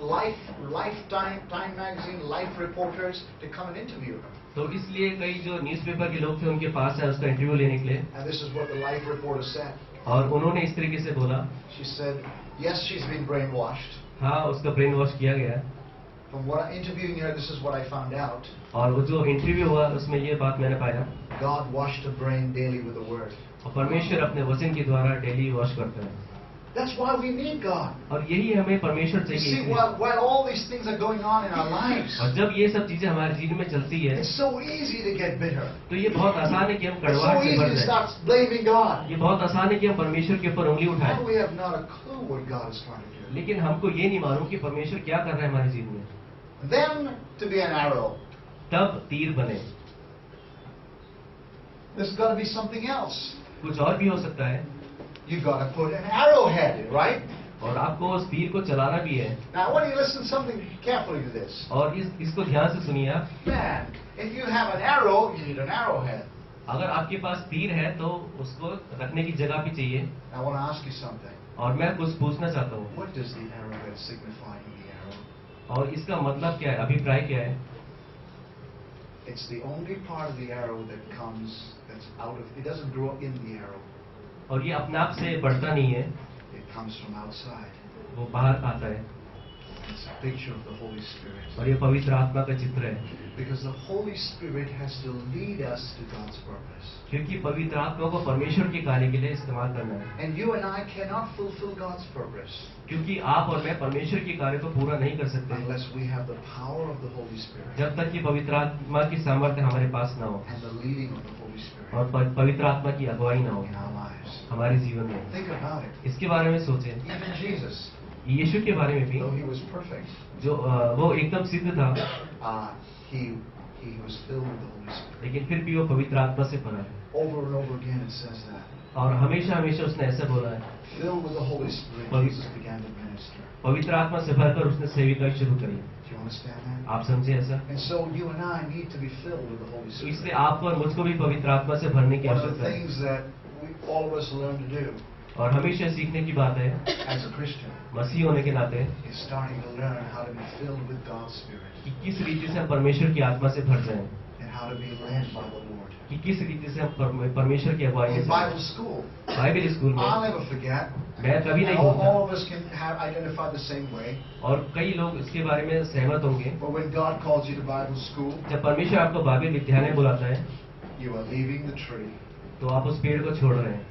Time magazine, Life reporters to come and interview her. तो इसलिए कई जो न्यूज़पेपर के लोग थे उनके पास है उसका इंटरव्यू लेने के लिए, And this is what the Life reporter said. और उन्होंने इस तरीके से बोला, She said, yes, she's been brainwashed. हाँ उसका ब्रेन वॉश किया गया है, From what I'm interviewing her, this is what I found out. और वो जो इंटरव्यू हुआ उसमें ये बात मैंने पाया, God washed her brain daily with the Word. और परमेश्वर अपने वचन के द्वारा डेली वॉश करता है, That's why we need God. और यही हमें परमेश्वर You चाहिए see, इसलिए। while all these things are going on in our lives, और जब ये सब चीजें हमारे जीवन में चलती है it's so easy to get bitter. तो ये बहुत आसान है कि हम It's so कड़वाहट से easy भर to जाए, start blaming God. ये बहुत आसान है कि हम परमेश्वर के ऊपर उंगली उठाएं, And we have not a clue what God is trying to do. लेकिन हमको ये नहीं मालूम कि परमेश्वर क्या कर रहा है हमारे जीवन में। Then to be an arrow, तब तीर बने, there's got to be something else. कुछ और भी हो सकता है। You've got to put an arrowhead, right? और आपको उस तीर को चलाना भी है। Now, I want you to listen something carefully to this. और इसको ध्यान से सुनिए आप। Man, if you have an arrow, you need an arrowhead. अगर आपके पास तीर है तो उसको रखने की जगह भी चाहिए। I want to ask you something. और मैं कुछ पूछना चाहता हूँ। What does the arrowhead signify in the arrow? और इसका मतलब क्या है, अभिप्राय क्या है? It's the only part of the arrow that comes, that's out of, it doesn't grow in the arrow. और ये अपने आप से बढ़ता नहीं है, It comes from outside. वो बाहर आता है। It's a picture of the Holy Spirit. और ये पवित्र आत्मा का चित्र है। Because the Holy Spirit has to lead us to God's purpose. क्योंकि पवित्र आत्मा को परमेश्वर के कार्य के लिए इस्तेमाल करना है। And you and I cannot fulfill God's purpose क्योंकि आप और मैं परमेश्वर के कार्य को पूरा नहीं कर सकते unless we have the power of the Holy Spirit जब तक कि पवित्र आत्मा की सामर्थ्य हमारे पास ना हो and the leading of the Holy Spirit और पवित्र आत्मा की अगुवाई ना हो in our lives. हमारे जीवन में। Think about it. इसके बारे में सोचें। Even Jesus, यीशु के बारे में भी, though he was perfect, जो वो एकदम सिद्ध था, he was filled with the Holy Spirit. लेकिन फिर भी वो पवित्र आत्मा से भरा है। Over and over again it says that. और हमेशा हमेशा उसने ऐसा बोला है। Filled with the Holy Spirit, Pavit- Jesus began to minister. पवित्र आत्मा से भरकर उसने सेविकाई शुरू करी। Do you understand that? आप समझे ऐसा? And so you and I need to be filled with the Holy तो Spirit. इसलिए आपको और मुझको भी पवित्र आत्मा से भरने की One of the आवश्यकता है। things that all of us learn to do और हमेशा सीखने की बात है, as a Christian मसीह होने के नाते, is starting to learn how to be filled with God's Spirit कि किस रीति से हम परमेश्वर की आत्मा से भर जाएं, and how to be led by the Lord. कि किस रीति से हम परमेश्वर की अगुवाई In में Bible चलें। school, बाइबल स्कूल I'll में never forget, मैं कभी नहीं and all भूलता, of us can have identified the same way, और कई लोग इसके बारे में सहमत होंगे, but when God calls you to Bible school, जब परमेश्वर आपको बाइबल विद्यालय बुलाता है you are leaving the tree. तो आप उस पेड़ को छोड़ रहे हैं,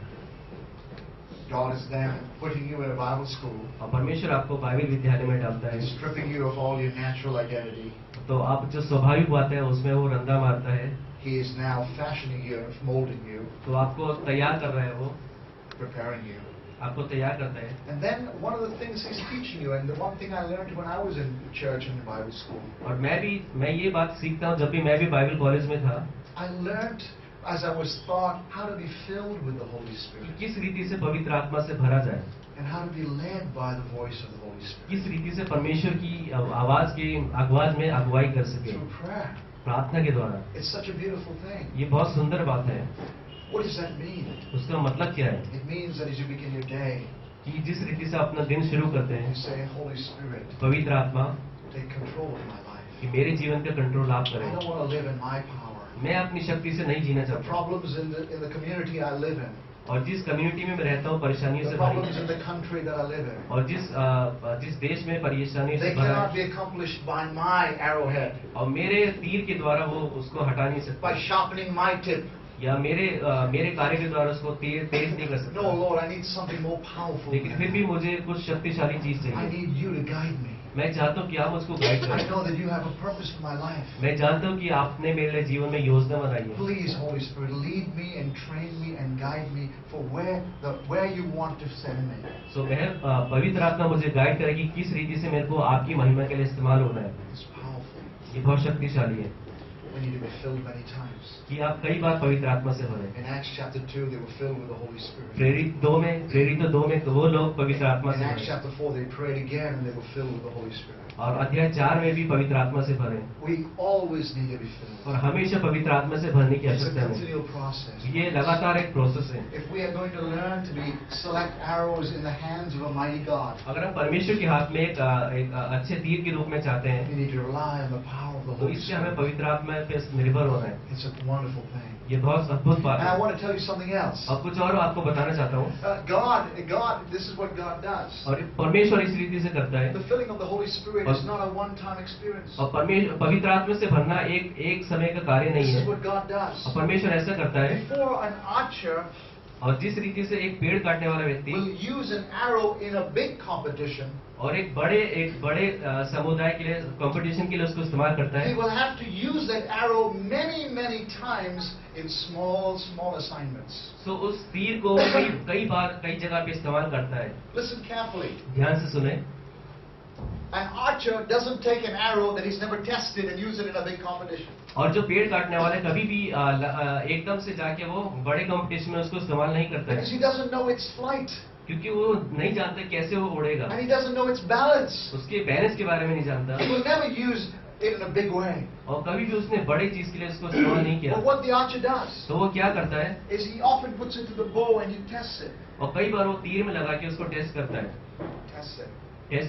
God is then putting you in a Bible school, और परमेश्वर आपको बाइबल विद्यालय में डालता है, stripping you of all your natural identity. तो आप जो स्वाभाविक बात है उसमें वो रंदा मारता है, He is now fashioning you, molding you, तो आपको तैयार कर रहा है, वो preparing you. आपको तैयार करता है। And then one of the things He's teaching you, and the one thing I learned when I was in church and in Bible school, और मैं ये बात सीखता हूँ जब भी मैं भी बाइबल कॉलेज में था, I learned as I was taught how to be filled with the Holy कि Spirit किस रीति से पवित्र आत्मा से भरा जाए, and how to be led by the voice of the Holy Spirit किस रीति से परमेश्वर की आवाज की आवाज में अगुवाई कर सके through prayer. प्रार्थना के द्वारा। It's such a beautiful thing. ये बहुत सुंदर बात है। What does that mean? उसका मतलब क्या है? It means that as you begin your day, कि जिस रीति से अपना दिन शुरू करते you हैं, say, Holy Spirit, पवित्र आत्मा, take control of my life. कि मेरे जीवन का कंट्रोल आप I करें। don't want to live in my power. मैं अपनी शक्ति से नहीं जीना The चाहता, problems in the community I live in, और जिस कम्युनिटी में मैं रहता हूँ परेशानियों the से problems भरी, in the country that I live in, और जिस देश में परेशानियों they से भरा cannot है, be accomplished by my arrowhead, और मेरे तीर के द्वारा वो उसको हटा नहीं सकता, by sharpening my tip. या मेरे कार्य के द्वारा उसको तेज नहीं कर No, सकता। Lord, I need something more powerful. लेकिन फिर भी than मुझे कुछ शक्तिशाली चीज that. I चाहिए। need you to guide me. मैं चाहता हूँ कि आप मुझको गाइड I करें। know that you have a purpose for my life. मैं जानता हूँ कि आपने मेरे लिए जीवन में योजना बनाई है। Please, Holy Spirit, lead me and train me and guide me for where you want to send me. सो पवित्र आत्मा मुझे गाइड करे कि किस रीति से मेरे को आपकी महिमा के लिए इस्तेमाल होना है। It's powerful. ये बहुत शक्तिशाली है We need to be filled many times. कि आप कई बार पवित्र आत्मा से भरे। In Acts chapter 2, they were filled with the Holy Spirit. प्रेरित 2 में वो लोग पवित्र आत्मा In से Acts भरे, chapter 4, they prayed again and they were filled with the Holy Spirit. और अध्याय 4 में भी पवित्र आत्मा से भरे, We always need to be filled. और हमेशा पवित्र आत्मा से भरने की It's a आवश्यकता है। continual process. ये लगातार एक प्रोसेस है। If we are going to learn to be select arrows in the hands of a mighty God, अगर हम परमेश्वर के हाथ में एक अच्छे तीर के रूप में चाहते हैं, we need to rely on the power of the तो Holy इससे हमें Spirit. पवित्र आत्मा पे निर्भर होना है। It's a wonderful thing. ये बहुत अद्भुत बात And I है। want to tell you something else. और कुछ और आपको बताना चाहता हूँ, God, this is what God does. और परमेश्वर इस रीति से करता है, The filling of the Holy Spirit is not a one-time experience. और पवित्र आत्मा से भरना एक समय का कार्य नहीं This is है। what God does. और परमेश्वर ऐसा करता है, Before an archer और जिस रीति से एक पेड़ काटने वाला व्यक्ति will use an arrow in a big competition, और एक बड़े समुदाय के लिए कंपटीशन के लिए उसको इस्तेमाल करता he है, will have to use that arrow many times in small assignments. तो उस तीर को कई बार कई जगह पे इस्तेमाल करता है। Listen carefully. ध्यान से सुने, An archer doesn't take an arrow that he's never tested and use it in a big competition. और जो पेड़ काटने वाले कभी भी एकदम से जाके वो बड़े कंपटीशन में उसको इस्तेमाल नहीं करता Because है, he doesn't know its flight. क्योंकि वो नहीं जानता कैसे वो उड़ेगा, And he doesn't know its balance. उसके बैलेंस के बारे में नहीं जानता, He will never use it in a big way. और कभी भी उसने बड़ी चीज के लिए उसको इस्तेमाल नहीं किया। But what the archer does तो वो क्या करता है, is he often puts it to the bow and he tests it. और कई बार वो तीर में लगा के उसको टेस्ट करता है, Tests it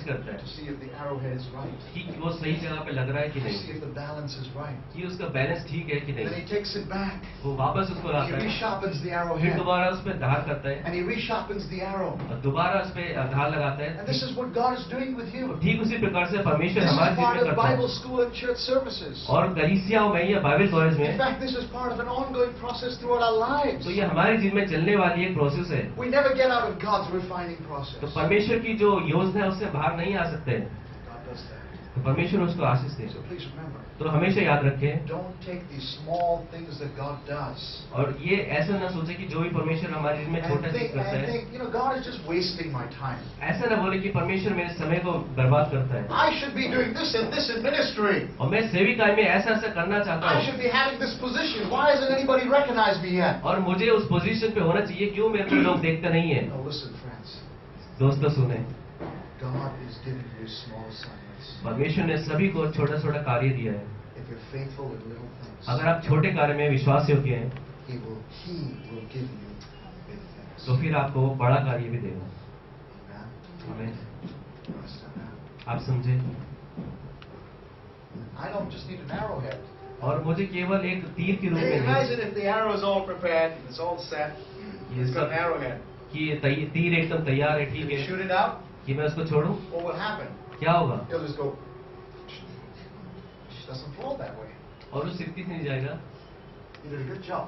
to see if the arrowhead is right. कि वो सही जगह पे लग रहा है कि To नहीं, see if the balance is right. कि उसका बैलेंस ठीक है कि Then नहीं। he takes it back. वो वापस उसको He लाता है, resharpens the फिर arrowhead. दोबारा उस पर धार करता है, And he resharpens the arrow. और दोबारा उस पर धार लगाता And है। this is what God is doing with you. ठीक उसी प्रकार से परमेश्वर This is हमारे part जीवन में of करता Bible है। school and church services. और कलीसियाओं में या बाइबल कॉलेज In में, fact, this is part of an ongoing process throughout our lives. तो ये हमारे जीवन में चलने वाली एक प्रोसेस है। We never get out of God's refining तो process. परमेश्वर की जो योजना है उससे बाहर नहीं आ सकते हैं। God does that. तो परमेश्वर उसको आशीष दे। So please remember, तो हमेशा याद रखें, don't take these small things that God does और ये ऐसा ना सोचे कि जो भी परमेश्वर हमारे जीवन में छोटा चीज करता है, think, God is just wasting my time. ऐसा ना बोले कि परमेश्वर मेरे समय को बर्बाद करता है, I should be doing this and this in ministry. और मैं सेविकाई में ऐसा ऐसा करना चाहता I हूँ, should be having this position. Why hasn't anybody recognized me yet? और मुझे उस पोजीशन पे होना चाहिए, क्यों मेरे को लोग देखते नहीं है। No, listen, friends. दोस्तों सुने, God is giving you small assignments. परमेश्वर ने सभी को छोटा छोटा कार्य दिया है। If you're faithful with little things, अगर आप छोटे कार्य में विश्वास योग्य हैं, He will give you big things. तो फिर आपको वो बड़ा कार्य भी देगा। Amen. हमें Understand that? आप समझे, I don't just need an arrowhead. और मुझे केवल एक तीर के रूप Hey, में नहीं, imagine if the arrow is all prepared, it's all set. ये It's got an सब arrowhead. कि ये तीर एकदम तैयार है, ठीक If you है, shoot it out, कि मैं उसको छोड़ूं, what will happen? क्या होगा, It'll just go. It doesn't flow that way. और वो सिद्धि से नहीं जाएगा। You did a good job.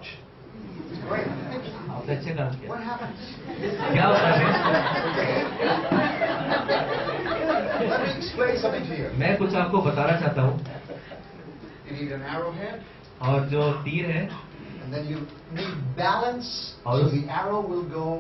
Great. आपने अच्छे काम किया। What happens? क्या होता है, Let me explain something to you. मैं कुछ आपको बताना चाहता हूँ। You need an arrowhead, और जो तीर है, and then you need balance, so the arrow will go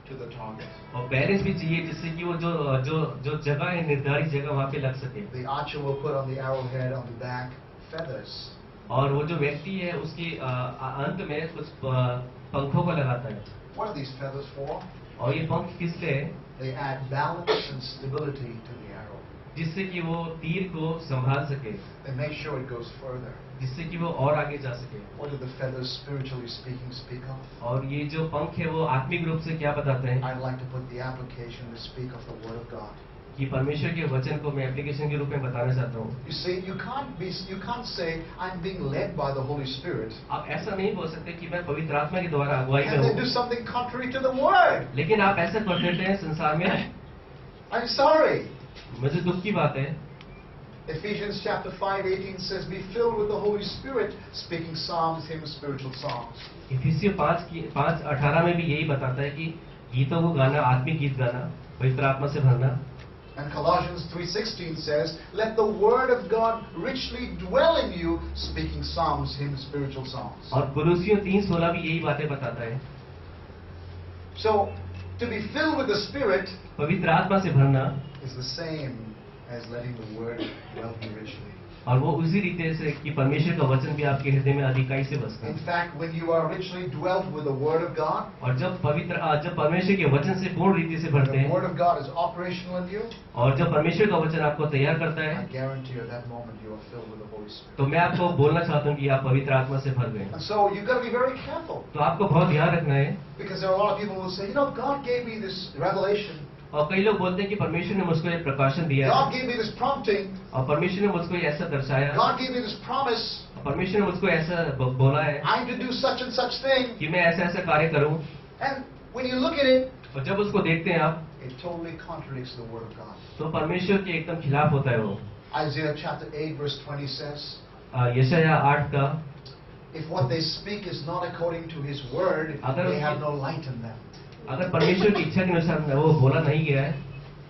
to the target. और बैलेंस भी चाहिए, जिससे कि वो जो जो जो जगह है, निर्धारित जगह वहाँ पे लग सके। The archer will put on the arrowhead on the back feathers. और वो जो व्यक्ति है उसके अंत में कुछ पंखों को लगाता है। What are these feathers for? और ये पंख किस लिए है? They add balance and stability to the arrow. जिससे कि वो तीर को संभाल सके, They make sure it goes further. जिससे कि वो और आगे जा सके। What do the feathers, spiritually speaking, speak of? और ये जो पंख है वो आत्मिक रूप से क्या बताते हैं? I'd like to put the application to speak of the Word of God. कि परमेश्वर के वचन को मैं एप्लीकेशन के रूप में बताना चाहता हूँ। You see, you can't say I'm being led by the Holy Spirit, आप ऐसा नहीं बोल सकते कि मैं पवित्र आत्मा के द्वारा अगुवाई में and then do हूँ, something contrary to the Word. लेकिन आप ऐसा कर देते हैं संसार में। I'm sorry. मुझे दुख की बात है। Ephesians chapter 5:18 says, "Be filled with the Holy Spirit, speaking psalms, hymns, spiritual songs." इफिसियों 5:18 में भी यही बताता है कि गीतों को गाना, आत्मिक गीत गाना, पवित्र आत्मा से भरना। And Colossians 3:16 says, "Let the word of God richly dwell in you, speaking psalms, hymns, spiritual songs." और कोलोसियों 3:16 भी यही बातें बताता है। So, to be filled with the Spirit पवित्र आत्मा से भरना, is the same as letting the word dwell in you richly. और वो उसी रीते से कि परमेश्वर का वचन भी आपके हृदय में अधिकाई से बसता In है। fact, when you are richly dwelt with the word of God, और जब परमेश्वर के वचन से पूर्ण रीति से भरते the हैं, word of God is operational in you, और जब परमेश्वर का वचन आपको तैयार करता I है, guarantee you at that moment you are filled with the Holy Spirit. तो मैं आपको बोलना चाहता हूँ कि आप पवित्र आत्मा से भर गए। And so you've got to be very careful, तो आपको बहुत ध्यान रखना है। because there are a lot of people who say, God gave me this revelation, और कई लोग बोलते हैं कि परमेश्वर ने मुझको ये प्रकाशन दिया है, God gave me this prompting, और परमेश्वर ने मुझको ये ऐसा दर्शाया, God gave me this promise, और परमेश्वर ने मुझको ऐसा बोला है I'm to do such and such thing. कि मैं ऐसा ऐसा कार्य करूं। And when you look at it, और जब उसको देखते हैं आप, it totally contradicts the word of God. तो परमेश्वर के एकदम खिलाफ होता है वो। Isaiah chapter 8 verse 20 says, यशायाह 8 का, if what they speak is not according to his word, अगर they have उनकी- no light in them. अगर परमेश्वर की इच्छा के अनुसार वो बोला नहीं गया है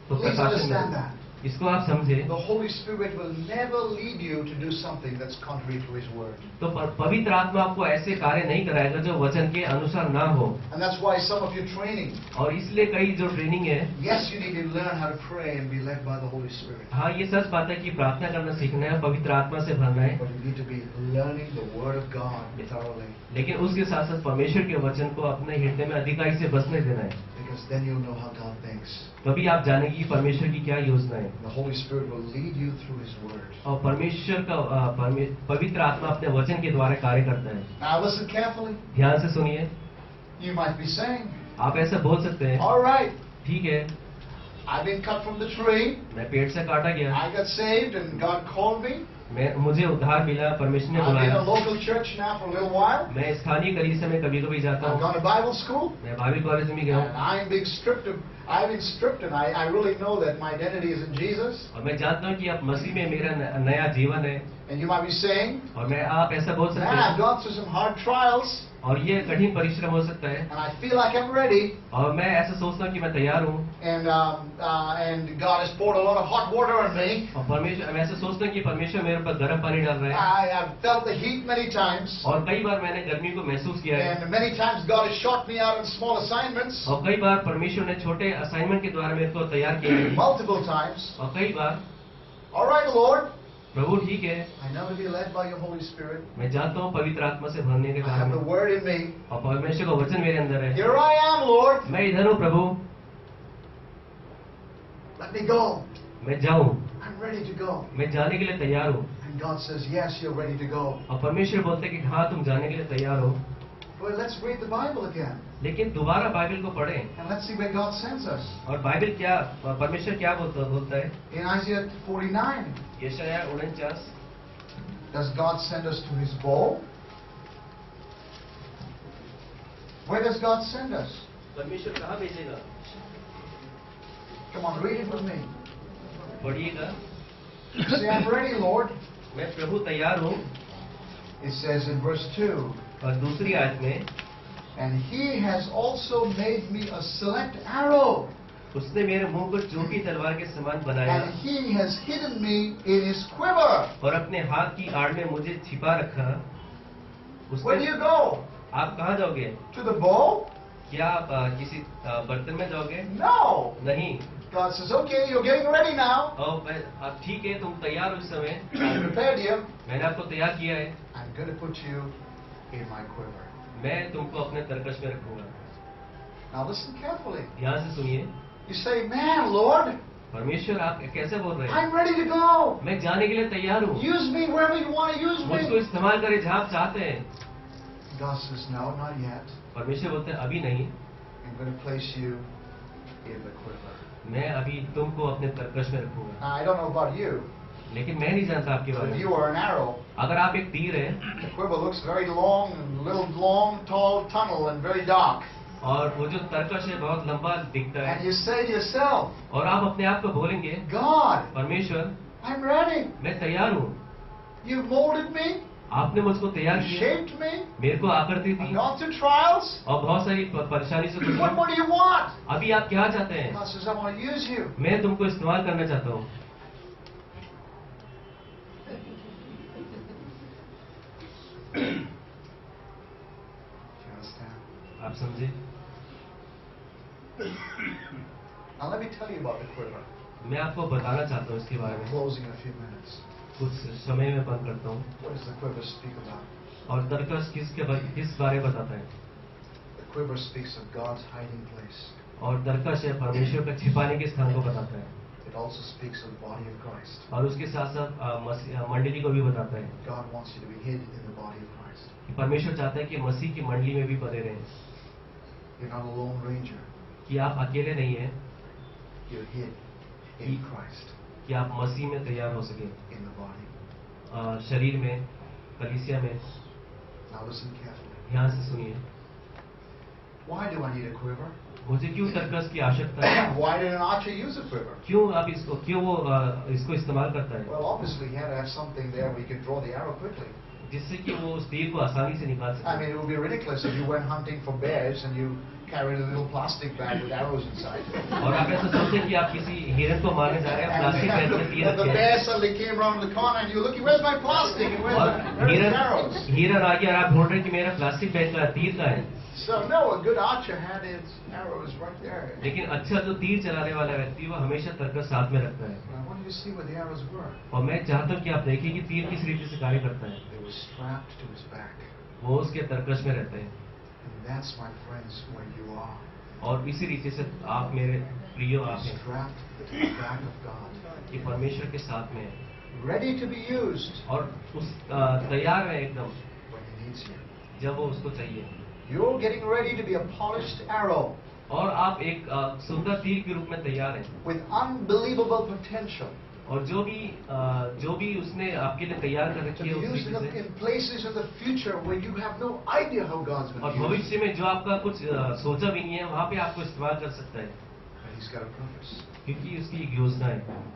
तो Please प्रकाशन understand में, that. इसको आप समझे। The Holy Spirit will never lead you to do something that's contrary to his word. तो पवित्र आत्मा आपको ऐसे कार्य नहीं कराएगा जो वचन के अनुसार ना हो। And that's why some of your training, और इसलिए कई जो ट्रेनिंग है, yes, you need to learn how to pray and be led by the Holy Spirit. हाँ ये सच बात है कि प्रार्थना करना सीखना है, पवित्र आत्मा से भरना है, But you need to be learning the word of God thoroughly. लेकिन उसके साथ साथ परमेश्वर के वचन को अपने हृदय में अधिकाई से बसने देना है। Because because then you'll know how God thinks. तभी आप जानेंगे कि परमेश्वर की क्या योजना है। The Holy Spirit will lead you through His Word. और परमेश्वर का पवित्र आत्मा अपने वचन के द्वारा कार्य करता है। Now listen carefully. ध्यान से सुनिए। You might be saying, आप ऐसा बोल सकते हैं, all right, ठीक है, I've been cut from the tree. मैं पेड़ से काटा गया, I got saved and God called me. मुझे उद्धार मिला, परमेश्वर ने I've been in बुलाया। a local church now for a little while. मैं स्थानीय कलीसिया में कभी कभी जाता I've हूँ, gone to Bible school. मैं बाइबल कॉलेज में भी गया And हूँ, I've been stripped and I really know that my identity is in Jesus. और मैं जानता हूँ कि अब मसीह में मेरा नया जीवन है। And you might be saying, और आप ऐसा बोल सकते man, I've हैं, gone through some hard trials और ये कठिन परिश्रम हो सकता है, and I feel like I'm ready. और मैं ऐसा सोचता हूँ कि मैं तैयार हूँ, And God has poured a lot of hot water on me. और परमेश्वर, मैं ऐसा सोचता हूँ कि परमेश्वर मेरे ऊपर गर्म पानी डाल रहा है, I have felt the heat many times. और कई बार मैंने गर्मी को महसूस किया है, And many times God has shot me out in small assignments. और कई बार परमेश्वर ने छोटे असाइनमेंट के द्वारा मेरे को तैयार किया है, Multiple times. और कई बार, All right, Lord. प्रभु ठीक है, I know to be led by your Holy Spirit. मैं जानता हूँ पवित्र आत्मा से भरने के I have the कारण, Word in me. और परमेश्वर का वचन मेरे अंदर है। Here I am, Lord. मैं इधर हूँ प्रभु, Let me go. मैं जाऊँ, I'm ready to go. मैं जाने के लिए तैयार हूँ। And God says, yes, you're ready to go. और परमेश्वर बोलते हैं कि हाँ तुम जाने के लिए तैयार हो। Well, let's read the Bible again. लेकिन दोबारा बाइबल को पढ़ें, And let's see where God sends us. और बाइबल क्या, परमेश्वर क्या बोलता है। In Isaiah 49, यशायाह 49, does God send us to His bowl? Where does God send us? परमेश्वर कहाँ भेजेगा? Come on, read it with me. पढ़िएगा। Say, I'm ready, Lord. मैं प्रभु तैयार हूँ। It says in verse 2, और दूसरी आयत में, and He has also made me a select arrow, उसने मेरे मुंह को चौकी तलवार के समान बनाया, and He has hidden me in His quiver. और अपने हाथ की आड़ में मुझे छिपा रखा। Where do you go? आप कहाँ जाओगे? To the bowl? क्या आप किसी बर्तन में जाओगे? No. नहीं। God says, okay, you're getting ready now. आप ठीक है, तुम तैयार हो इस समय, I've prepared you. मैंने आपको तैयार किया है, I'm going to put you in my quiver. मैं तुमको अपने तरकश में रखूंगा। Now listen carefully. ध्यान से सुनिए। You say, man, Lord, परमेश्वर आप कैसे बोल रहे हैं? I'm ready to go. मैं जाने के लिए तैयार हूँ, Use me wherever you want to use मुझको me. इस्तेमाल करे जहाँ आप चाहते हैं। God says, no, not yet. परमेश्वर बोलते हैं अभी नहीं, I'm going to place you in the quiver. मैं अभी तुमको अपने तरकश में रखूंगा। Now, I don't know about you, लेकिन मैं नहीं जानता आपके but बारे if में। you are an arrow, अगर आप एक तीर हैं, the quiver looks very long, and little long, tall tunnel, and very dark. और वो जो तरकश है बहुत लंबा दिखता And है, you say to yourself, और आप अपने आप को बोलेंगे, God, परमेश्वर I'm ready. मैं तैयार हूँ, You've molded me, आपने मुझको तैयार you किया, shaped me, मेरे को आकृति I've दी, gone through trials. और बहुत सारी परेशानी से What गुजरा। more do you want? अभी आप क्या चाहते हैं? God says, I want to use you. मैं तुमको इस्तेमाल करना चाहता हूँ। Do you understand? आप समझे? Now let me tell you about the quiver. मैं आपको बताना चाहता हूँ इसके बारे I'm में। closing in a few minutes. कुछ समय में बंद करता हूँ। What does the quiver speak about? और तरकश किस बारे बताता है? The quiver speaks of God's hiding place. और तरकश है परमेश्वर का छिपाने के स्थान को बताता है, It also speaks of the body of Christ. और उसके साथ साथ मंडली को भी बताता है God wants you to be hid in the body of Christ. कि परमेश्वर चाहता है कि मसीह की मंडली में भी बने रहें, You're not a lone ranger. कि आप अकेले नहीं हैं, You're hid in Christ, कि आप मसीह में तैयार हो सके, in the body. शरीर में, कलीसिया में। Now listen carefully. ध्यान से सुनिए। Why do I need a quiver? मुझे क्यों तरकश की आवश्यकता है? Why did an archer use a quiver? क्यों आप क्यों वो इसको इस्तेमाल करता है? Well, obviously he had to have something there where he could draw the arrow quickly. जिससे कि वो उस तीर को आसानी से निकाल I सके। mean, it would be ridiculous if you went hunting for bears and you carried a little plastic bag with arrows inside. और आप ऐसा सोचते कि आप किसी हिरन को मारने जा रहे हैं, प्लास्टिक बैग में तीर And the रखे bear हैं, suddenly came around the corner and you're looking, where's my plastic? And और where's the arrows? हिरन आ गया और आप ढूंढ रहे हैं कि मेरा प्लास्टिक बैग का तीर का है। So no, a good archer had his arrows right there. लेकिन अच्छा जो तीर चलाने वाला व्यक्ति वो हमेशा तरकश साथ में रखता है। I want you to see where the arrows were. और मैं चाहता हूँ कि आप देखिए कि तीर किस रीति से कार्य करता है। They were strapped to his back. वो उसके तरकश में रहते हैं। And that's, my friends, where you are. और इसी रीति से आप मेरे प्रियो आप हैं strapped to the back of God, कि परमेश्वर के साथ में है ready to be used और उस तैयार है एकदम when He needs you. जब वो उसको चाहिए। You're getting ready to be a polished arrow और आप एक सुंदर तीर के रूप में तैयार हैं with unbelievable potential और जो भी उसने आपके लिए तैयार कर to रखी be है उस used रीति से in places in the future where you have no idea how God's और going to use you. भविष्य में जो आपका कुछ सोचा भी नहीं है वहाँ पे आपको इस्तेमाल कर सकता है But He's got a purpose. क्योंकि उसकी एक योजना है।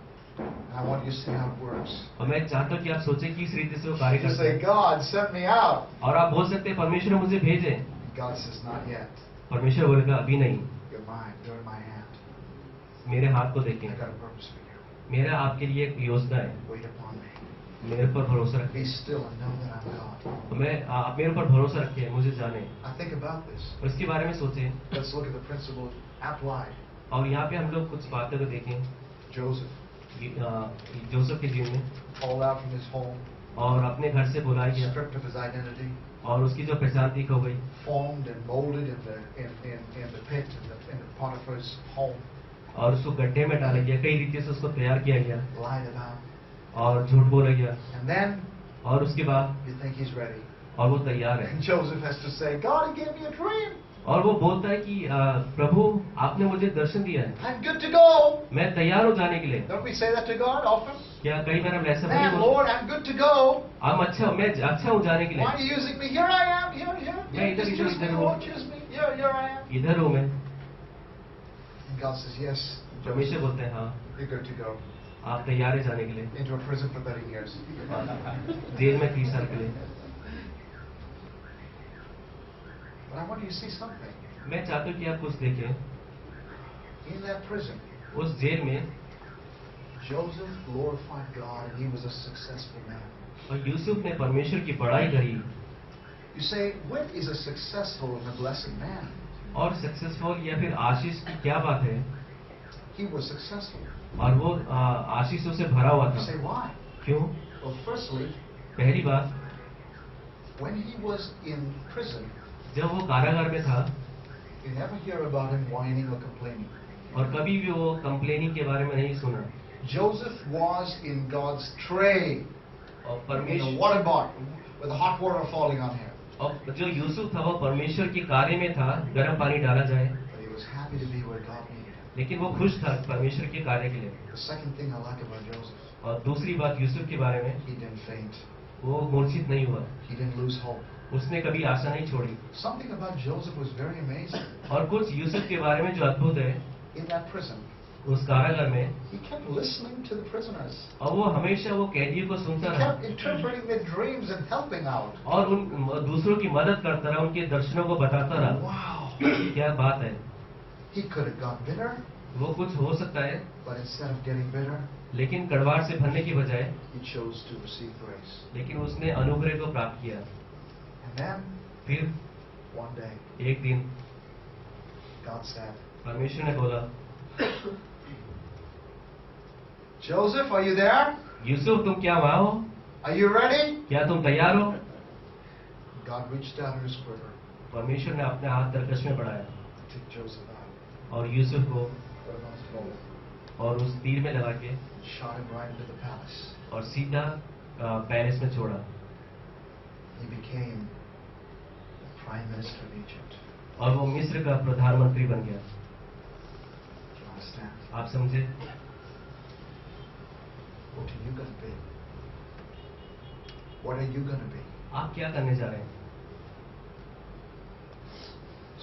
And I want you to see how it works. और मैं चाहता हूँ कि आप सोचें कि इस रीति से वो कार्य You करता say, है God, send me out. और आप बोल सकते हैं परमेश्वर मुझे भेजे। God says, not yet. परमेश्वर बोलेगा अभी नहीं, You're mine. You're in my hand. मेरे हाथ को देखें, I got a purpose for you. मेरा आपके लिए एक योजना है, Wait upon me. मेरे पर भरोसा Be रखें। still and know that I'm God. तो आप मेरे ऊपर भरोसा रखें, मुझे जाने Now think about this. और इसके बारे में सोचें। Let's look at the principle applied. और यहाँ पे हम लोग कुछ बातें को देखें Joseph, जोसेफ के जीवन में called out from his home, और अपने घर से बुलाया गया stripped of his identity, और उसकी जो पहचान थी खो गई formed and molded in the pit, in the Potiphar's home, और उसको गड्ढे में डाला गया, कई रीति से उसको तैयार किया गया lied about. और झूठ बोला गया And then और उसके बाद you think he's ready. और वो तैयार है And Joseph has to say, God, He gave me a dream. और वो बोलता है कि प्रभु आपने मुझे दर्शन दिया है, I'm good to go. मैं तैयार हूँ जाने के लिए। Don't we say that to God often? क्या कई बार हम ऐसा Man, बोलते Lord, I'm good to go. मैं अच्छा हूँ जाने के लिए, Why are you using me? Here I am. Here. Yeah, Just choose me. either Lord, choose me. Here I am. इधर हूँ मैं। And God says, yes, परमेश्वर Joseph, बोलते हैं हाँ you're good to go. आप तैयार है जाने के लिए, Into a prison for 30 years. Jail में 30 साल के लिए। But I want you to see something. मैं चाहता हूँ कि आप कुछ देखें, In that prison, उस जेल में Joseph glorified God and he was a successful man. और यूसुफ ने परमेश्वर की बड़ाई करी। You say, what is a successful and a blessed man? और सक्सेसफुल या फिर आशीष की क्या बात है? He was successful. और वो आशीषों से भरा हुआ You say, था। why? क्यों? Well, firstly, पहली बात, when he was in prison, जब वो कारागार में था you never hear about him whining or complaining. और कभी भी वो कंप्लेनिंग के बारे में नहीं सुना। Joseph was in God's tray, और in a परमेश्वर water bottle, with the hot water falling on him. और जो यूसुफ था वो परमेश्वर के कार्य में था, गर्म पानी डाला जाए, But he was happy to be where God needed him. लेकिन वो खुश था परमेश्वर के कार्य के लिए। The second thing I like about Joseph, और दूसरी बात यूसुफ के बारे में, he didn't faint. वो मूर्छित नहीं हुआ, He didn't lose hope. उसने कभी आशा नहीं छोड़ी। Something about Joseph was very amazing. और कुछ यूसुफ के बारे में जो अद्भुत है, In that prison, उस कारागार में, he kept listening to the prisoners. और वो हमेशा वो कैदियों को He सुनता रहा kept interpreting their dreams and helping out. और उन दूसरों की मदद करता रहा, उनके दर्शनों को बताता रहा। Wow. क्या बात है! He could have got bitter, वो कुछ हो सकता है, but instead of getting bitter, लेकिन कड़वाहट से भरने की बजाय, he chose to receive grace. लेकिन उसने अनुग्रह को प्राप्त किया। And then, फिर one day, एक दिन God said, परमेश्वर ने बोला, Joseph, are you there? Yusuf तुम क्या वहाँ हो? Are you ready? क्या तुम तैयार हो? God reached out in his quiver, परमेश्वर ने अपने हाथ तरकश में बढ़ाया took Joseph out, और यूसुफ को put him on his bowl, और उस तीर में लगा के shot him right into the palace. और सीधा पैलेस में छोड़ा He became the prime minister of Egypt. और वो मिस्र का प्रधानमंत्री बन गया। Do you understand? आप समझे? What are you going to be? What are you going to be? आप क्या करने जा रहे हैं?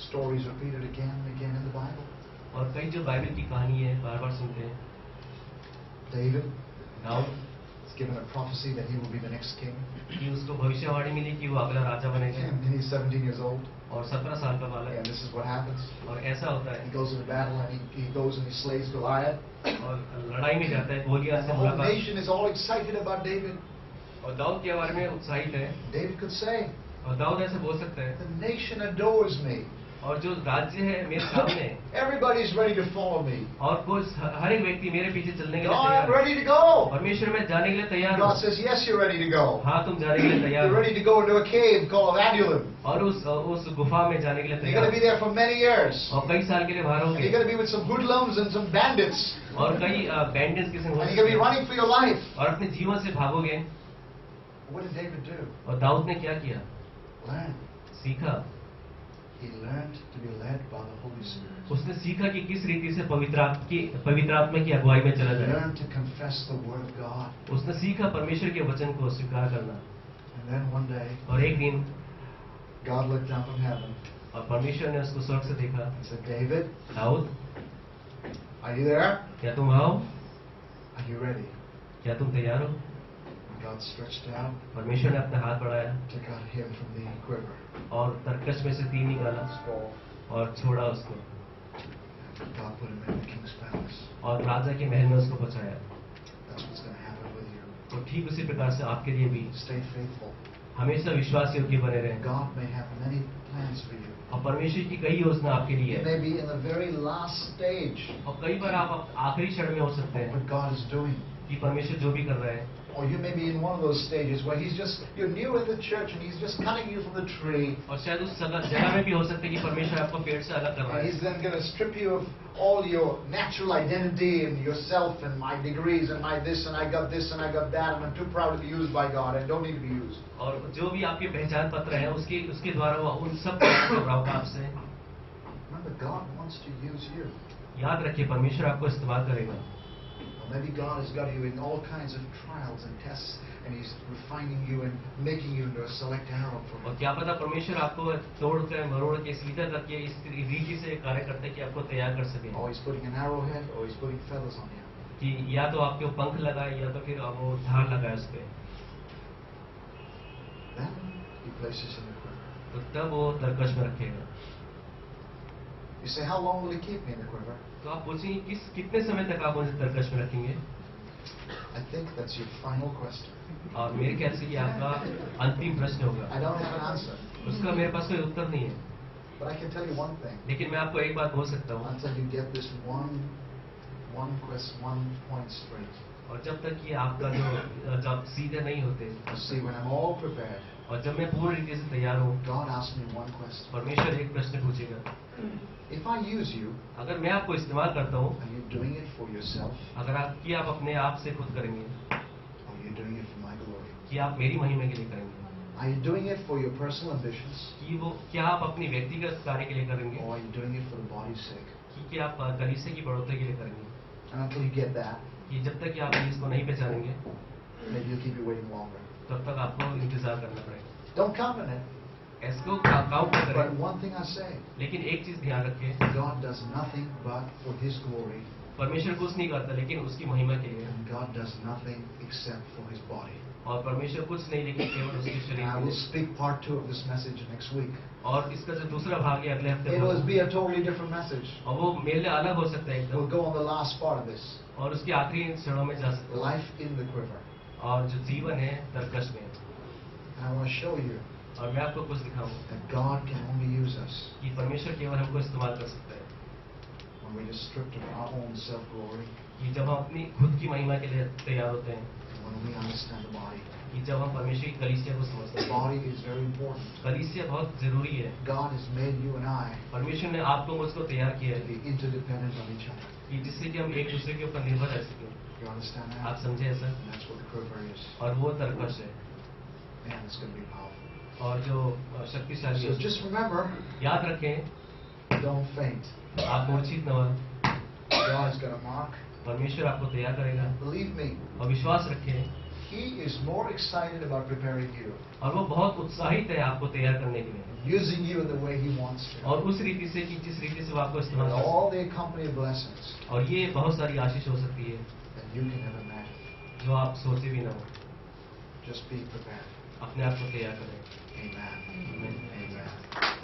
Stories repeated again and again in the Bible. और कई जो बाइबल की कहानी है बार बार सुनते हैं। David Dawood is given a prophecy that he will be the next king. कि उसको भविष्यवाणी मिली कि वो अगला राजा बनेगा And he's 17 years old. और 17 साल का बालक And this is what happens. और ऐसा होता He है goes into battle and he goes and he slays Goliath. और लड़ाई में जाता है, गोलियत And से the whole मुलाकात nation is all excited about David. और दाऊद के बारे में उत्साहित है David could say, और दाऊद ऐसे बोल सकता है, the nation adores me. और जो राज्य है मेरे सामने, Everybody's ready to follow me. और हर एक व्यक्ति मेरे पीछे चलने के लिए God, I'm तैयार है। ready to go. परमेश्वर मैं जाने के लिए तैयार God हूँ। says, yes, you're ready to go. हाँ, तुम जाने के लिए तैयार You're हो। ready to go into a cave called Adullam. और उस गुफा में जाने के लिए You're तैयार going to be there for many years. हो। और कई साल के लिए बाहर And you're होंगे, going to be with some hoodlums and some bandits. और कई बैंडेज के संग And you're going to be running for your life. और अपने जीवन से भागोगे। What did David do? और दाऊद ने क्या किया? Learn. सीखा। He learned to be led by the Holy Spirit. उसने सीखा कि किस रीति से पवित्र आत्मा की अगुवाई में चला जाए। Learn to confess the word of God. उसने सीखा परमेश्वर के वचन को स्वीकार करना। And then one day, और एक दिन God looked down from heaven और परमेश्वर ने उसको स्वर्ग से देखा। and said, David, Dawood, are you there? क्या तुम आओ? Are you ready? क्या तुम तैयार हो? And God stretched out, परमेश्वर ने अपना हाथ बढ़ाया took out him from the quiver. और तरकश में से तीर निकाला Fall. और छोड़ा उसको, God put him in the king's palace. और राजा के महल में उसको पहुंचाया। That's what's going to happen with you. तो ठीक उसी प्रकार से आपके लिए भी Stay faithful. हमेशा विश्वास योग्य बने रहें। God may have many plans for you. और परमेश्वर की कई योजना आपके लिए You है, may be in the very last stage और कई बार आप आखिरी क्षण में हो सकते of हैं what God is doing. कि परमेश्वर जो भी कर रहा है। Or you may be in one of those stages where you're new in the church and He's just cutting you from the tree. और शायद उस जगह में भी हो सकता है कि परमेश्वर आपको पेड़ से अलग कर रहा And है, He's then going to strip you of all your natural identity and yourself and my degrees and my this and I got this and I got that and I'm too proud to be used by God and don't need to be used. और जो भी आपके पहचान पत्र है उसके द्वारा वो उन सब घबराओ आपसे। Remember, God wants to use you. याद रखिए परमेश्वर आपको इस्तेमाल करेगा। Or maybe God has got you in all kinds of trials and tests and He's refining you and making you into a select arrow for और Him. क्या पता परमेश्वर आपको तोड़ कर मरोड़ के सीधा करके इस रीति से कार्य करते हैं कि आपको तैयार कर सके, Or He's putting an arrowhead or He's putting feathers on you. कि या तो आपके पंख लगाए या तो फिर वो धार लगाए उस पे, Then He places you in the quiver. तो तब वो तरकश में रखेगा। You say, how long will He keep me in the quiver? तो आप पूछेंगे कितने समय तक आप मुझे तरकश में रखेंगे? I think that's your final question. और मेरे ख्याल से ये आपका अंतिम प्रश्न होगा। I don't have an answer. उसका मेरे पास कोई उत्तर नहीं है, But I can tell you one thing. लेकिन मैं आपको एक बात बोल सकता हूँ, Until you get this one point straight. और जब तक ये आपका जब सीधे नहीं होते, You see, when I'm all prepared, और जब मैं पूर्ण रीति से तैयार हूँ, God asks me one question. परमेश्वर एक प्रश्न पूछेगा। If I use you, अगर मैं आपको इस्तेमाल करता हूँ, are you doing it for yourself अगर आप अपने आप से खुद करेंगे or are you doing it for my glory? कि आप मेरी महिमा के लिए करेंगे, Are you doing it for your personal ambitions कि वो क्या आप अपनी व्यक्तिगत कार्य के लिए करेंगे, or are you doing it for the body's sake? कि आप कलीसिया की बढ़ोतरी के लिए करेंगे? And until you get that, कि जब तक कि आप इसको नहीं पहचानेंगे, maybe you'll keep you waiting longer. तब तक आपको इंतजार करना पड़ेगा। Don't count on it. इसको काउंट But करें, one thing I say, लेकिन एक चीज ध्यान रखें, God does nothing but for His glory, परमेश्वर कुछ नहीं करता लेकिन उसकी महिमा के लिए, and God does nothing except for His body. और परमेश्वर कुछ नहीं लेकिन केवल उसके And शरीर I के will लिए। speak part 2 of this message next week. और इसका जो दूसरा भाग है अगले हफ्ते It will होगा, be a totally different message. और वो मेरे लिए अलग हो सकता है We'll एकदम, go on the last part of this. और उसके आखिरी क्षणों में जा सकता है, Life in the quiver. और जो जीवन है तरकश में। And I want to show you और मैं आपको कुछ दिखाऊं that God can only use us कि परमेश्वर केवल हमको इस्तेमाल कर सकता है when we just stripped of our own self-glory कि जब हम अपनी खुद की महिमा के लिए तैयार होते हैं, and when we understand the body. कि जब हम परमेश्वर की कलीसिया को समझते The हैं। body is very important. कलीसिया बहुत जरूरी है। God has made you and I परमेश्वर ने आपको मुझको तैयार किया to है be interdependent on each other. कि जिससे कि हम एक दूसरे के ऊपर निर्भर रह सकें। You understand आप that? समझे ऐसा? And that's what the quiver is. और वो तरकश है, Man, it's going to be powerful. और जो शक्तिशाली So है। just remember, याद रखें, don't faint. आप मूर्छित न हो, God is going to mark. परमेश्वर आपको तैयार करेगा। Believe me, और विश्वास रखें, He is more excited about preparing you, और वो बहुत उत्साहित है आपको तैयार करने के लिए, using you in the way He wants to. और उस रीति से कि जिस रीति से वो आपको इस्तेमाल With कर सकता all the accompanying blessings है। और ये बहुत सारी आशीष हो सकती है that you can never imagine. जो आप सोचे भी ना हो। Just be prepared. अपने आप को तैयार करें। Amen. Amen. Amen.